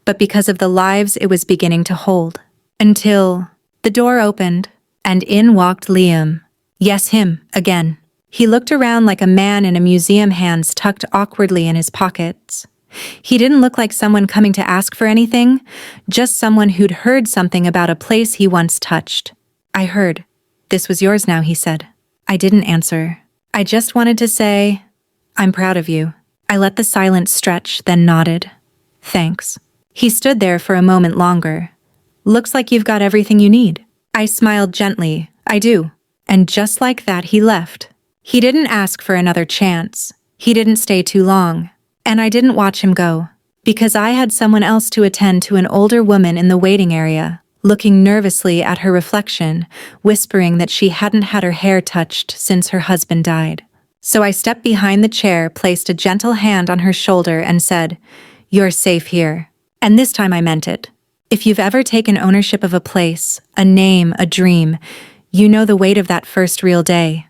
but because of the lives it was beginning to hold. Until the door opened, and in walked Liam. Yes, him, again. He looked around like a man in a museum, hands tucked awkwardly in his pockets. He didn't look like someone coming to ask for anything, just someone who'd heard something about a place he once touched. I heard. This was yours now, he said. I didn't answer. I just wanted to say, I'm proud of you. I let the silence stretch, then nodded. Thanks. He stood there for a moment longer. Looks like you've got everything you need. I smiled gently. I do. And just like that, he left. He didn't ask for another chance. He didn't stay too long. And I didn't watch him go, because I had someone else to attend to, an older woman in the waiting area, looking nervously at her reflection, whispering that she hadn't had her hair touched since her husband died. So I stepped behind the chair, placed a gentle hand on her shoulder, and said, "You're safe here." And this time I meant it. If you've ever taken ownership of a place, a name, a dream, you know the weight of that first real day.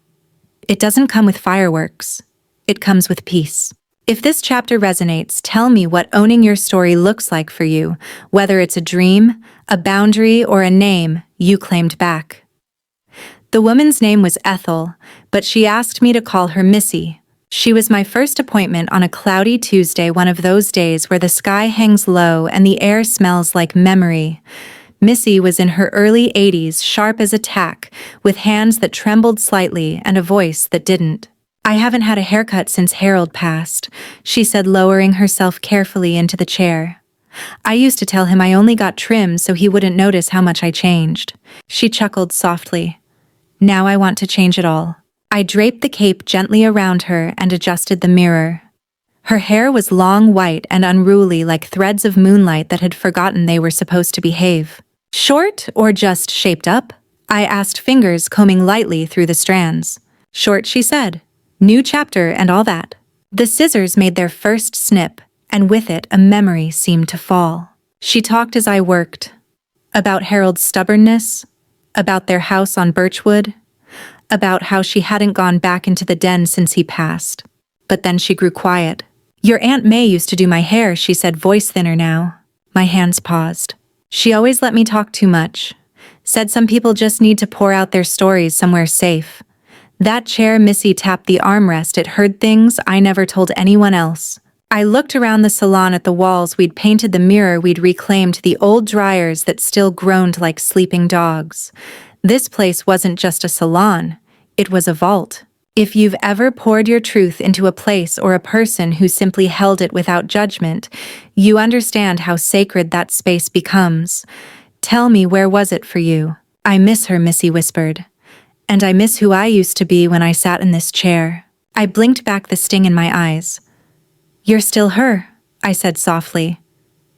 It doesn't come with fireworks. It comes with peace. If this chapter resonates, tell me what owning your story looks like for you, whether it's a dream, a boundary, or a name you claimed back. The woman's name was Ethel, but she asked me to call her Missy. She was my first appointment on a cloudy Tuesday, one of those days where the sky hangs low and the air smells like memory. Missy was in her early 80s, sharp as a tack, with hands that trembled slightly and a voice that didn't. I haven't had a haircut since Harold passed, she said, lowering herself carefully into the chair. I used to tell him I only got trim so he wouldn't notice how much I changed. She chuckled softly. Now I want to change it all. I draped the cape gently around her and adjusted the mirror. Her hair was long, white, and unruly, like threads of moonlight that had forgotten they were supposed to behave. Short or just shaped up? I asked, fingers combing lightly through the strands. Short, she said. New chapter and all that. The scissors made their first snip, and with it a memory seemed to fall. She talked as I worked. About Harold's stubbornness, about their house on Birchwood, about how she hadn't gone back into the den since he passed. But then she grew quiet. Your Aunt May used to do my hair, she said, voice thinner now. My hands paused. She always let me talk too much. Said some people just need to pour out their stories somewhere safe. That chair, Missy tapped the armrest, it heard things I never told anyone else. I looked around the salon at the walls we'd painted, the mirror we'd reclaimed, the old dryers that still groaned like sleeping dogs. This place wasn't just a salon, it was a vault. If you've ever poured your truth into a place or a person who simply held it without judgment, you understand how sacred that space becomes. Tell me, where was it for you? I miss her, Missy whispered. And I miss who I used to be when I sat in this chair. I blinked back the sting in my eyes. You're still her, I said softly.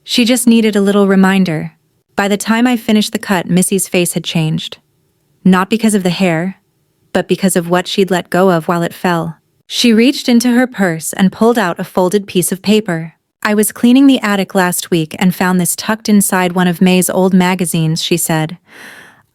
She just needed a little reminder. By the time I finished the cut, Missy's face had changed. Not because of the hair, but because of what she'd let go of while it fell. She reached into her purse and pulled out a folded piece of paper. I was cleaning the attic last week and found this tucked inside one of May's old magazines, she said.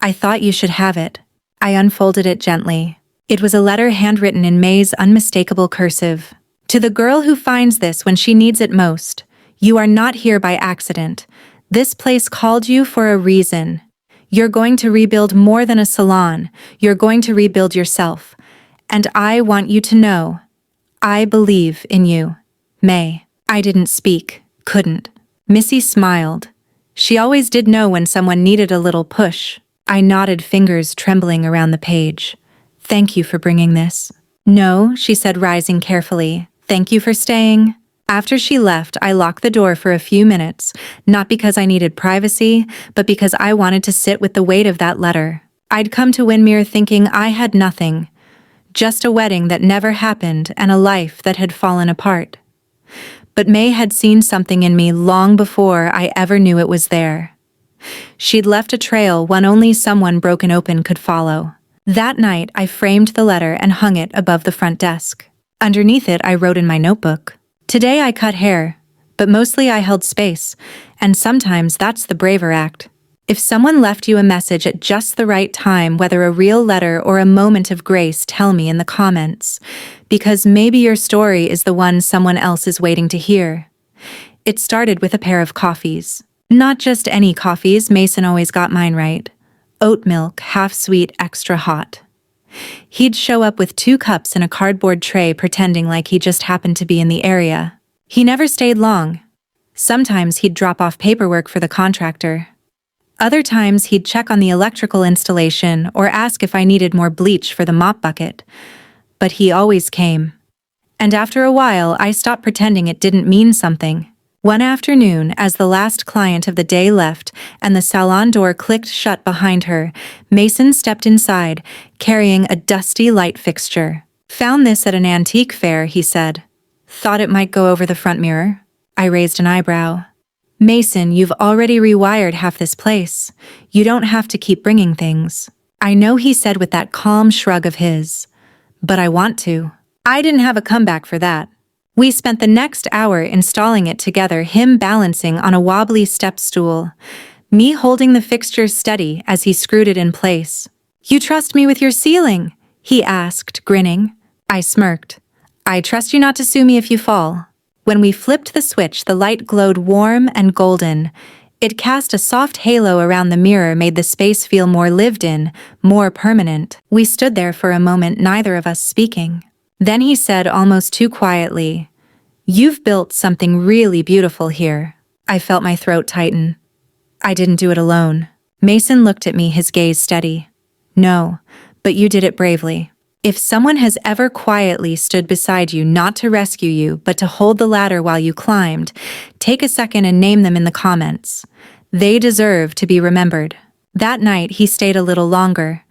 I thought you should have it. I unfolded it gently. It was a letter handwritten in May's unmistakable cursive. To the girl who finds this when she needs it most, you are not here by accident. This place called you for a reason. You're going to rebuild more than a salon. You're going to rebuild yourself. And I want you to know, I believe in you. May. I didn't speak, couldn't. Missy smiled. She always did know when someone needed a little push. I nodded, fingers trembling around the page. Thank you for bringing this. No, she said, rising carefully. Thank you for staying. After she left, I locked the door for a few minutes, not because I needed privacy, but because I wanted to sit with the weight of that letter. I'd come to Winmere thinking I had nothing, just a wedding that never happened and a life that had fallen apart. But May had seen something in me long before I ever knew it was there. She'd left a trail one only someone broken open could follow. That night, I framed the letter and hung it above the front desk. Underneath it, I wrote in my notebook. Today I cut hair, but mostly I held space, and sometimes that's the braver act. If someone left you a message at just the right time, whether a real letter or a moment of grace, tell me in the comments, because maybe your story is the one someone else is waiting to hear. It started with a pair of coffees. Not just any coffees, Mason always got mine right. Oat milk, half sweet, extra hot. He'd show up with 2 cups in a cardboard tray pretending like he just happened to be in the area. He never stayed long. Sometimes he'd drop off paperwork for the contractor. Other times he'd check on the electrical installation or ask if I needed more bleach for the mop bucket. But he always came. And after a while, I stopped pretending it didn't mean something. One afternoon, as the last client of the day left and the salon door clicked shut behind her, Mason stepped inside, carrying a dusty light fixture. Found this at an antique fair, he said. Thought it might go over the front mirror. I raised an eyebrow. Mason, you've already rewired half this place. You don't have to keep bringing things. I know, he said with that calm shrug of his. But I want to. I didn't have a comeback for that. We spent the next hour installing it together, him balancing on a wobbly step stool, me holding the fixture steady as he screwed it in place. You trust me with your ceiling? He asked, grinning. I smirked. I trust you not to sue me if you fall. When we flipped the switch, the light glowed warm and golden. It cast a soft halo around the mirror, made the space feel more lived in, more permanent. We stood there for a moment, neither of us speaking. Then he said almost too quietly, You've built something really beautiful here. I felt my throat tighten. I didn't do it alone. Mason looked at me, his gaze steady. No, but you did it bravely. If someone has ever quietly stood beside you, not to rescue you, but to hold the ladder while you climbed, take a second and name them in the comments. They deserve to be remembered. That night, he stayed a little longer.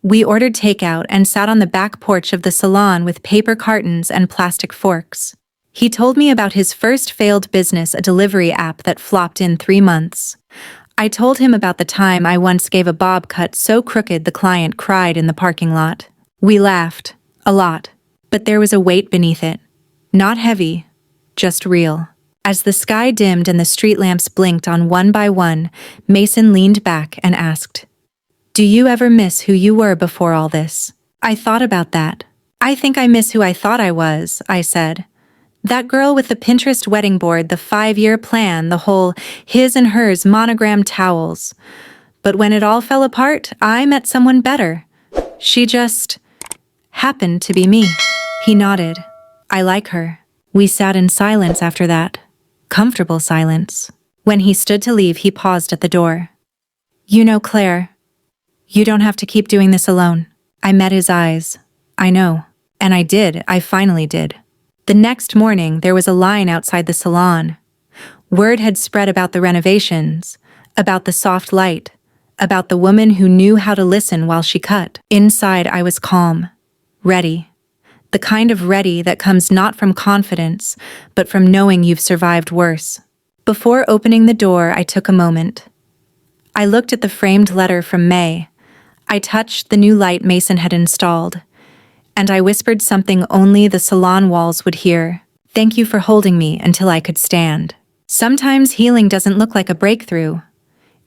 We ordered takeout and sat on the back porch of the salon with paper cartons and plastic forks. He told me about his first failed business, a delivery app that flopped in 3 months. I told him about the time I once gave a bob cut so crooked the client cried in the parking lot. We laughed. A lot. But there was a weight beneath it. Not heavy, just real. As the sky dimmed and the street lamps blinked on one by one, Mason leaned back and asked, Do you ever miss who you were before all this? I thought about that. I think I miss who I thought I was, I said. That girl with the Pinterest wedding board, the 5-year plan, the whole his and hers monogrammed towels. But when it all fell apart, I met someone better. She just happened to be me. He nodded. I like her. We sat in silence after that. Comfortable silence. When he stood to leave, he paused at the door. You know, Claire, you don't have to keep doing this alone. I met his eyes. I know. And I did. I finally did. The next morning, there was a line outside the salon. Word had spread about the renovations, about the soft light, about the woman who knew how to listen while she cut. Inside, I was calm, ready. The kind of ready that comes not from confidence, but from knowing you've survived worse. Before opening the door, I took a moment. I looked at the framed letter from May. I touched the new light Mason had installed, and I whispered something only the salon walls would hear. Thank you for holding me until I could stand. Sometimes healing doesn't look like a breakthrough.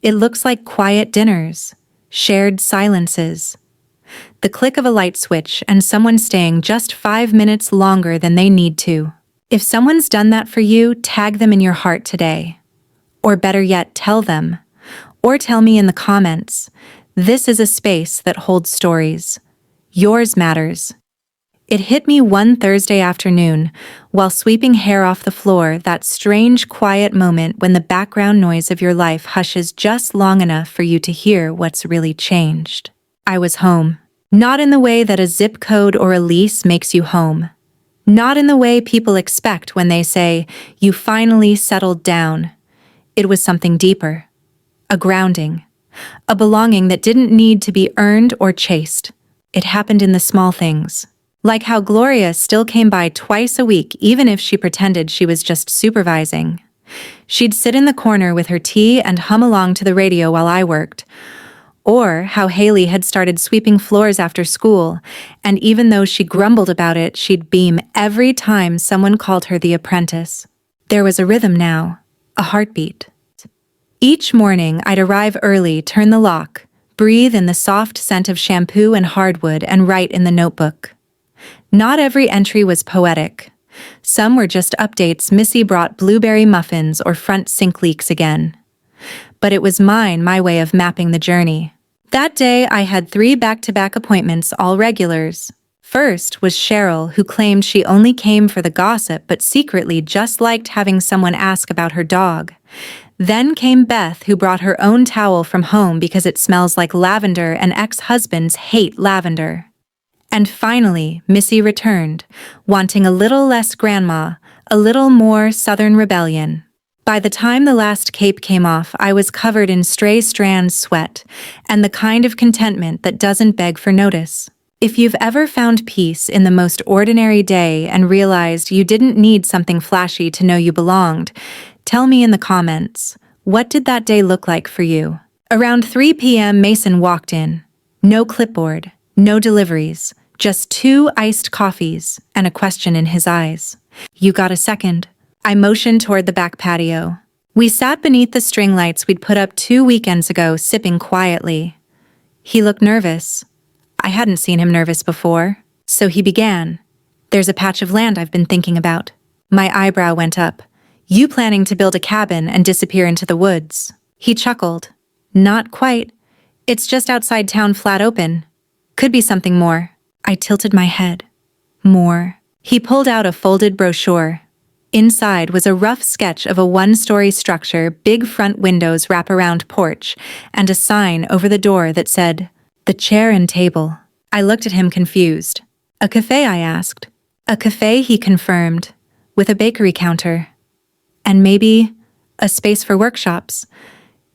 It looks like quiet dinners, shared silences, the click of a light switch and someone staying just 5 minutes longer than they need to. If someone's done that for you, tag them in your heart today. Or better yet, tell them. Or tell me in the comments. This is a space that holds stories. Yours matters. It hit me one Thursday afternoon, while sweeping hair off the floor, that strange quiet moment when the background noise of your life hushes just long enough for you to hear what's really changed. I was home. Not in the way that a zip code or a lease makes you home. Not in the way people expect when they say, you finally settled down. It was something deeper. A grounding. A belonging that didn't need to be earned or chased. It happened in the small things. Like how Gloria still came by twice a week even if she pretended she was just supervising. She'd sit in the corner with her tea and hum along to the radio while I worked. Or how Haley had started sweeping floors after school, and even though she grumbled about it, she'd beam every time someone called her the apprentice. There was a rhythm now, a heartbeat. Each morning I'd arrive early, turn the lock, breathe in the soft scent of shampoo and hardwood, and write in the notebook. Not every entry was poetic. Some were just updates: Missy brought blueberry muffins or front sink leaks again. But it was my way of mapping the journey. That day I had 3 back-to-back appointments, all regulars. First was Cheryl, who claimed she only came for the gossip but secretly just liked having someone ask about her dog. Then came Beth, who brought her own towel from home because it smells like lavender and ex-husbands hate lavender. And finally, Missy returned, wanting a little less grandma, a little more Southern rebellion. By the time the last cape came off, I was covered in stray strands sweat, and the kind of contentment that doesn't beg for notice. If you've ever found peace in the most ordinary day and realized you didn't need something flashy to know you belonged, tell me in the comments, what did that day look like for you? Around 3 p.m. Mason walked in. No clipboard, no deliveries, just 2 iced coffees and a question in his eyes. You got a second? I motioned toward the back patio. We sat beneath the string lights we'd put up 2 weekends ago, sipping quietly. He looked nervous. I hadn't seen him nervous before. So he began. There's a patch of land I've been thinking about. My eyebrow went up. You planning to build a cabin and disappear into the woods? He chuckled. Not quite. It's just outside town, flat open. Could be something more. I tilted my head. More. He pulled out a folded brochure. Inside was a rough sketch of a 1-story structure, big front windows, wraparound porch, and a sign over the door that said, "The chair and table." I looked at him confused. A cafe, I asked. A cafe, he confirmed, with a bakery counter. And maybe a space for workshops.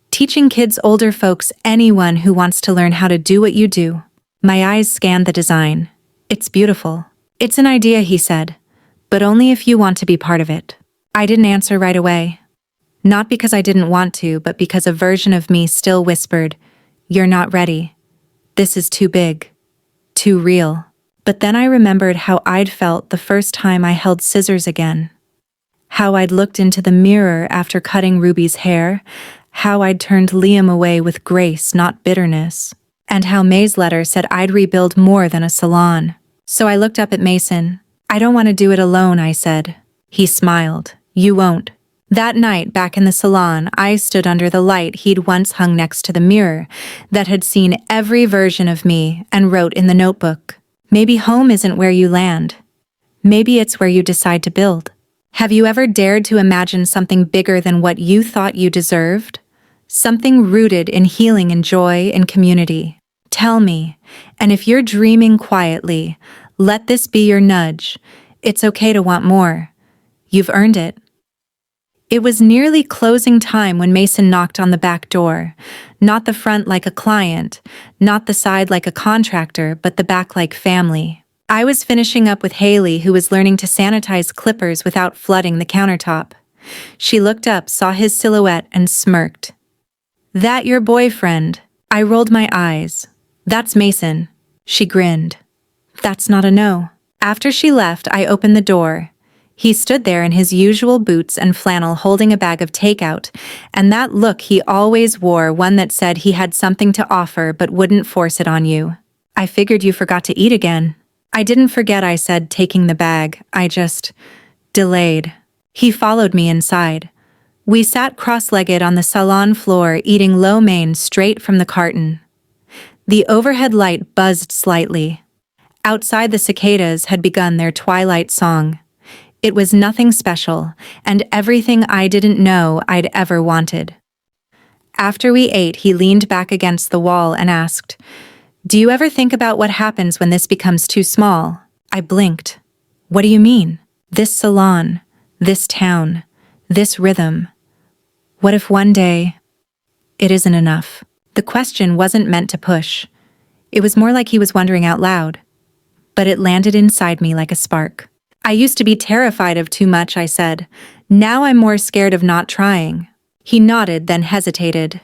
Teaching kids, older folks, anyone who wants to learn how to do what you do. My eyes scanned the design. It's beautiful. It's an idea, he said. But only if you want to be part of it. I didn't answer right away. Not because I didn't want to, but because a version of me still whispered, "You're not ready. This is too big. Too real." But then I remembered how I'd felt the first time I held scissors again. How I'd looked into the mirror after cutting Ruby's hair. How I'd turned Liam away with grace, not bitterness. And how May's letter said I'd rebuild more than a salon. So I looked up at Mason. "I don't want to do it alone," I said. He smiled. "You won't." That night, back in the salon, I stood under the light he'd once hung next to the mirror that had seen every version of me and wrote in the notebook, "Maybe home isn't where you land. Maybe it's where you decide to build." Have you ever dared to imagine something bigger than what you thought you deserved? Something rooted in healing and joy and community? Tell me, and if you're dreaming quietly, let this be your nudge. It's okay to want more. You've earned it. It was nearly closing time when Mason knocked on the back door. Not the front like a client, not the side like a contractor, but the back like family. I was finishing up with Haley, who was learning to sanitize clippers without flooding the countertop. She looked up, saw his silhouette, and smirked. "That your boyfriend?" I rolled my eyes. "That's Mason." She grinned. "That's not a no." After she left, I opened the door. He stood there in his usual boots and flannel holding a bag of takeout, and that look he always wore, one that said he had something to offer but wouldn't force it on you. "I figured you forgot to eat again." "I didn't forget," I said, taking the bag. "I just delayed." He followed me inside. We sat cross-legged on the salon floor, eating lo mein straight from the carton. The overhead light buzzed slightly. Outside, the cicadas had begun their twilight song. It was nothing special, and everything I didn't know I'd ever wanted. After we ate, he leaned back against the wall and asked, "Do you ever think about what happens when this becomes too small?" I blinked. "What do you mean?" "This salon, this town, this rhythm. What if one day it isn't enough?" The question wasn't meant to push. It was more like he was wondering out loud. But it landed inside me like a spark. "I used to be terrified of too much," I said. "Now I'm more scared of not trying." He nodded, then hesitated.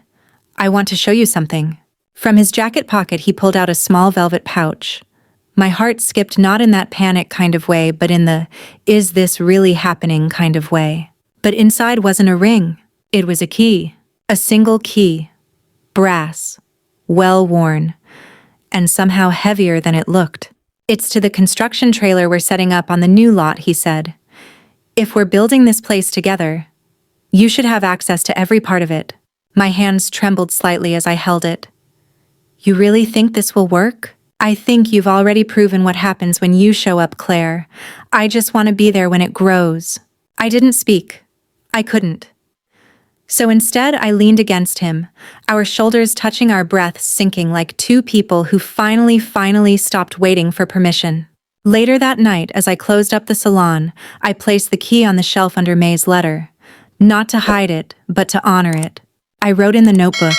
"I want to show you something." From his jacket pocket, he pulled out a small velvet pouch. My heart skipped, not in that panic kind of way, but in the, "is this really happening" kind of way. But inside wasn't a ring. It was a key. A single key. Brass. Well-worn. And somehow heavier than it looked. "It's to the construction trailer we're setting up on the new lot," he said. "If we're building this place together, you should have access to every part of it." My hands trembled slightly as I held it. "You really think this will work?" "I think you've already proven what happens when you show up, Claire. I just want to be there when it grows." I didn't speak. I couldn't. So instead, I leaned against him, our shoulders touching, our breaths sinking like two people who finally stopped waiting for permission. Later that night, as I closed up the salon, I placed the key on the shelf under May's letter. Not to hide it, but to honor it. I wrote in the notebook,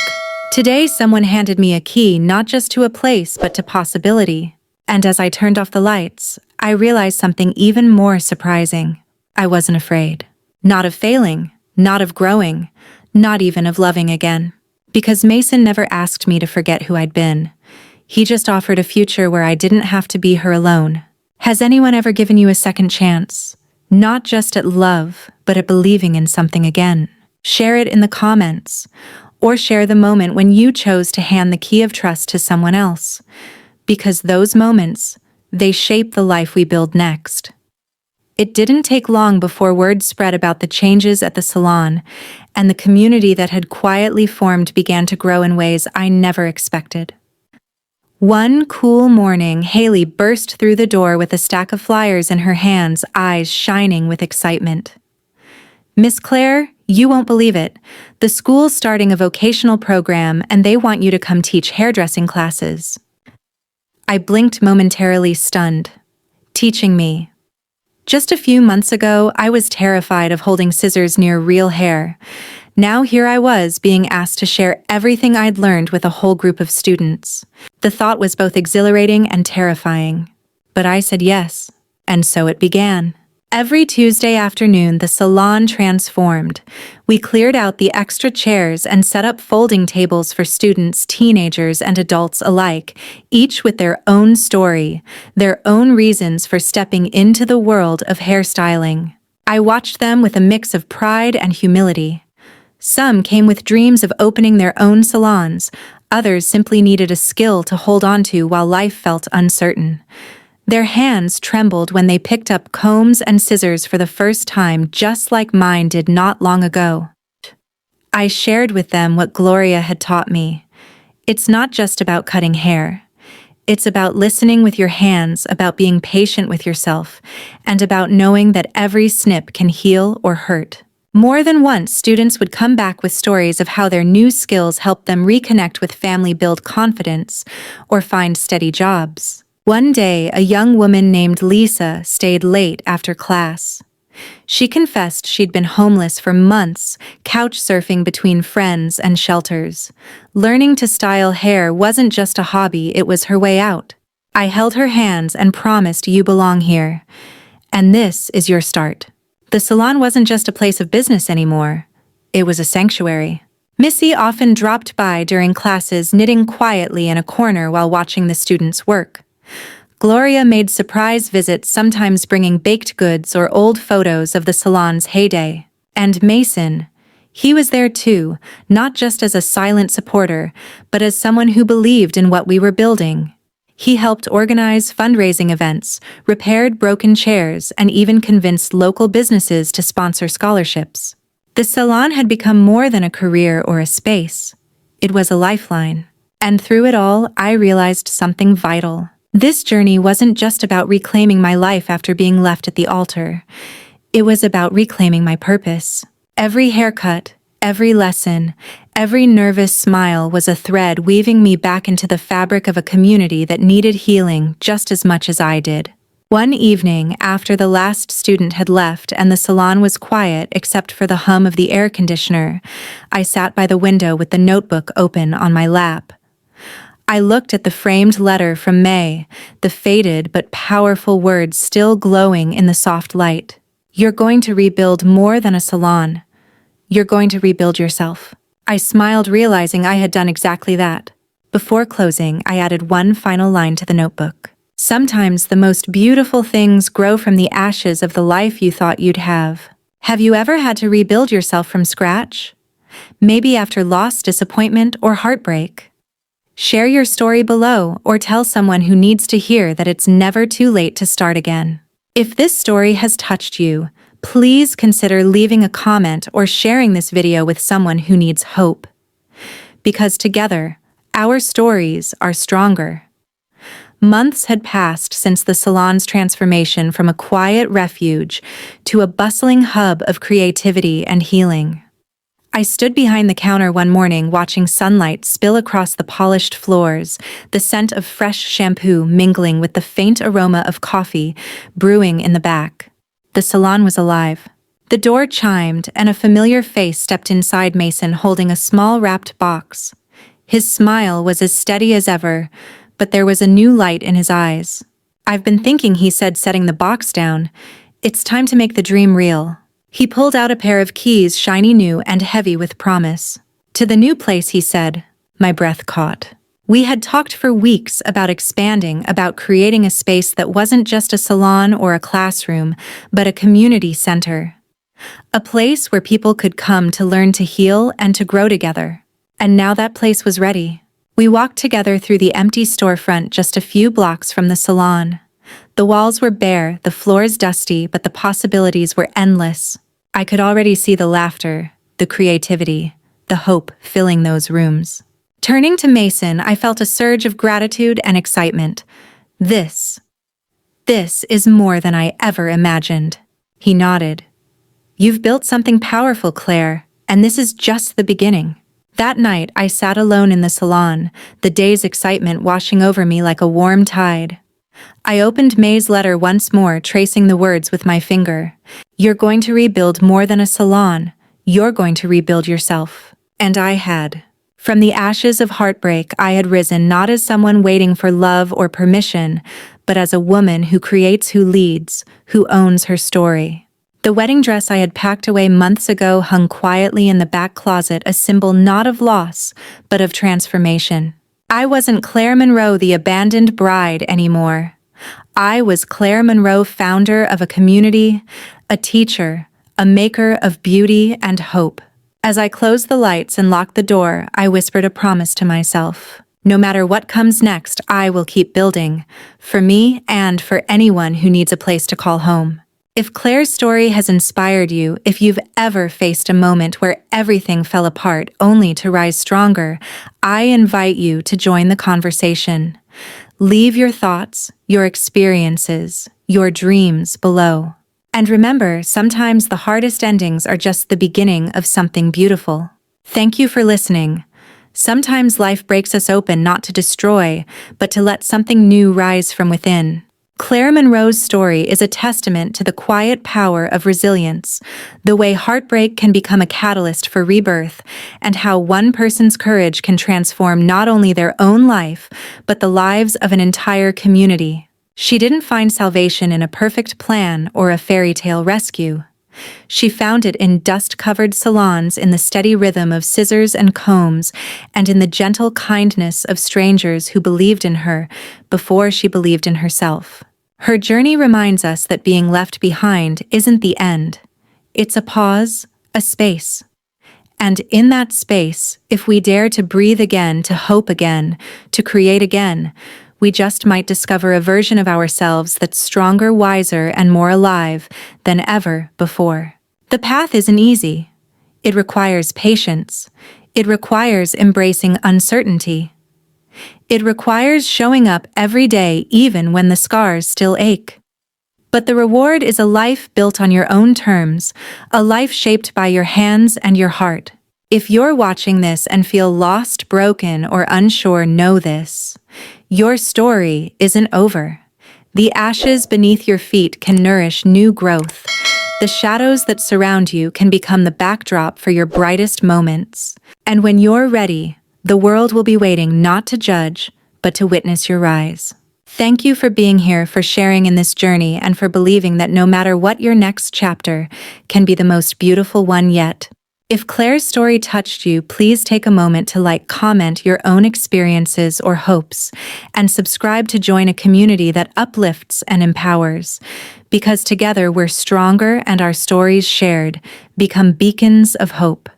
"Today someone handed me a key, not just to a place, but to possibility." And as I turned off the lights, I realized something even more surprising. I wasn't afraid. Not of failing, not of growing, not even of loving again. Because Mason never asked me to forget who I'd been. He just offered a future where I didn't have to be her alone. Has anyone ever given you a second chance? Not just at love, but at believing in something again. Share it in the comments. Or share the moment when you chose to hand the key of trust to someone else. Because those moments, they shape the life we build next. It didn't take long before word spread about the changes at the salon, and the community that had quietly formed began to grow in ways I never expected. One cool morning, Haley burst through the door with a stack of flyers in her hands, eyes shining with excitement. "Miss Claire, you won't believe it. The school's starting a vocational program and they want you to come teach hairdressing classes." I blinked, momentarily stunned. Teaching me. Just a few months ago, I was terrified of holding scissors near real hair. Now here I was, being asked to share everything I'd learned with a whole group of students. The thought was both exhilarating and terrifying. But I said yes, and so it began. Every Tuesday afternoon, the salon transformed. We cleared out the extra chairs and set up folding tables for students, teenagers, and adults alike, each with their own story, their own reasons for stepping into the world of hairstyling. I watched them with a mix of pride and humility. Some came with dreams of opening their own salons, others simply needed a skill to hold on to while life felt uncertain. Their hands trembled when they picked up combs and scissors for the first time, just like mine did not long ago. I shared with them what Gloria had taught me. It's not just about cutting hair. It's about listening with your hands, about being patient with yourself, and about knowing that every snip can heal or hurt. More than once, students would come back with stories of how their new skills helped them reconnect with family, build confidence, or find steady jobs. One day, a young woman named Lisa stayed late after class. She confessed she'd been homeless for months, couch surfing between friends and shelters. Learning to style hair wasn't just a hobby, it was her way out. I held her hands and promised, "You belong here. And this is your start." The salon wasn't just a place of business anymore. It was a sanctuary. Missy often dropped by during classes, knitting quietly in a corner while watching the students work. Gloria made surprise visits, sometimes bringing baked goods or old photos of the salon's heyday. And Mason, he was there too, not just as a silent supporter, but as someone who believed in what we were building. He helped organize fundraising events, repaired broken chairs, and even convinced local businesses to sponsor scholarships. The salon had become more than a career or a space. It was a lifeline. And through it all, I realized something vital. This journey wasn't just about reclaiming my life after being left at the altar. It was about reclaiming my purpose. Every haircut, every lesson, every nervous smile was a thread weaving me back into the fabric of a community that needed healing just as much as I did. One evening, after the last student had left and the salon was quiet except for the hum of the air conditioner, I sat by the window with the notebook open on my lap. I looked at the framed letter from May, the faded but powerful words still glowing in the soft light. "You're going to rebuild more than a salon. You're going to rebuild yourself." I smiled, realizing I had done exactly that. Before closing, I added one final line to the notebook. "Sometimes the most beautiful things grow from the ashes of the life you thought you'd have." Have you ever had to rebuild yourself from scratch? Maybe after loss, disappointment, or heartbreak? Share your story below or tell someone who needs to hear that it's never too late to start again. If this story has touched you, please consider leaving a comment or sharing this video with someone who needs hope. Because together, our stories are stronger. Months had passed since the salon's transformation from a quiet refuge to a bustling hub of creativity and healing. I stood behind the counter one morning watching sunlight spill across the polished floors, the scent of fresh shampoo mingling with the faint aroma of coffee brewing in the back. The salon was alive. The door chimed and a familiar face stepped inside, Mason holding a small wrapped box. His smile was as steady as ever, but there was a new light in his eyes. "I've been thinking," he said, setting the box down. "It's time to make the dream real." He pulled out a pair of keys, shiny new and heavy with promise. "To the new place," he said. My breath caught. We had talked for weeks about expanding, about creating a space that wasn't just a salon or a classroom, but a community center. A place where people could come to learn, to heal, and to grow together. And now that place was ready. We walked together through the empty storefront just a few blocks from the salon. The walls were bare, the floors dusty, but the possibilities were endless. I could already see the laughter, the creativity, the hope filling those rooms. Turning to Mason, I felt a surge of gratitude and excitement. This is more than I ever imagined." He nodded. "You've built something powerful, Claire, and this is just the beginning." That night, I sat alone in the salon, the day's excitement washing over me like a warm tide. I opened May's letter once more, tracing the words with my finger. "You're going to rebuild more than a salon. You're going to rebuild yourself." And I had. From the ashes of heartbreak, I had risen, not as someone waiting for love or permission, but as a woman who creates, who leads, who owns her story. The wedding dress I had packed away months ago hung quietly in the back closet, a symbol not of loss, but of transformation. I wasn't Claire Monroe, the abandoned bride, anymore. I was Claire Monroe, founder of a community, a teacher, a maker of beauty and hope. As I closed the lights and locked the door, I whispered a promise to myself. No matter what comes next, I will keep building, for me and for anyone who needs a place to call home. If Claire's story has inspired you, if you've ever faced a moment where everything fell apart only to rise stronger, I invite you to join the conversation. Leave your thoughts, your experiences, your dreams below. And remember, sometimes the hardest endings are just the beginning of something beautiful. Thank you for listening. Sometimes life breaks us open not to destroy, but to let something new rise from within. Claire Monroe's story is a testament to the quiet power of resilience, the way heartbreak can become a catalyst for rebirth, and how one person's courage can transform not only their own life, but the lives of an entire community. She didn't find salvation in a perfect plan or a fairy tale rescue. She found it in dust-covered salons, in the steady rhythm of scissors and combs, and in the gentle kindness of strangers who believed in her before she believed in herself. Her journey reminds us that being left behind isn't the end. It's a pause, a space. And in that space, if we dare to breathe again, to hope again, to create again, we just might discover a version of ourselves that's stronger, wiser, and more alive than ever before. The path isn't easy. It requires patience. It requires embracing uncertainty. It requires showing up every day even when the scars still ache. But the reward is a life built on your own terms, a life shaped by your hands and your heart. If you're watching this and feel lost, broken, or unsure, know this. Your story isn't over. The ashes beneath your feet can nourish new growth. The shadows that surround you can become the backdrop for your brightest moments. And when you're ready, the world will be waiting not to judge, but to witness your rise. Thank you for being here, for sharing in this journey, and for believing that no matter what, your next chapter can be the most beautiful one yet. If Claire's story touched you, please take a moment to like, comment your own experiences or hopes, and subscribe to join a community that uplifts and empowers. Because together we're stronger, and our stories shared become beacons of hope.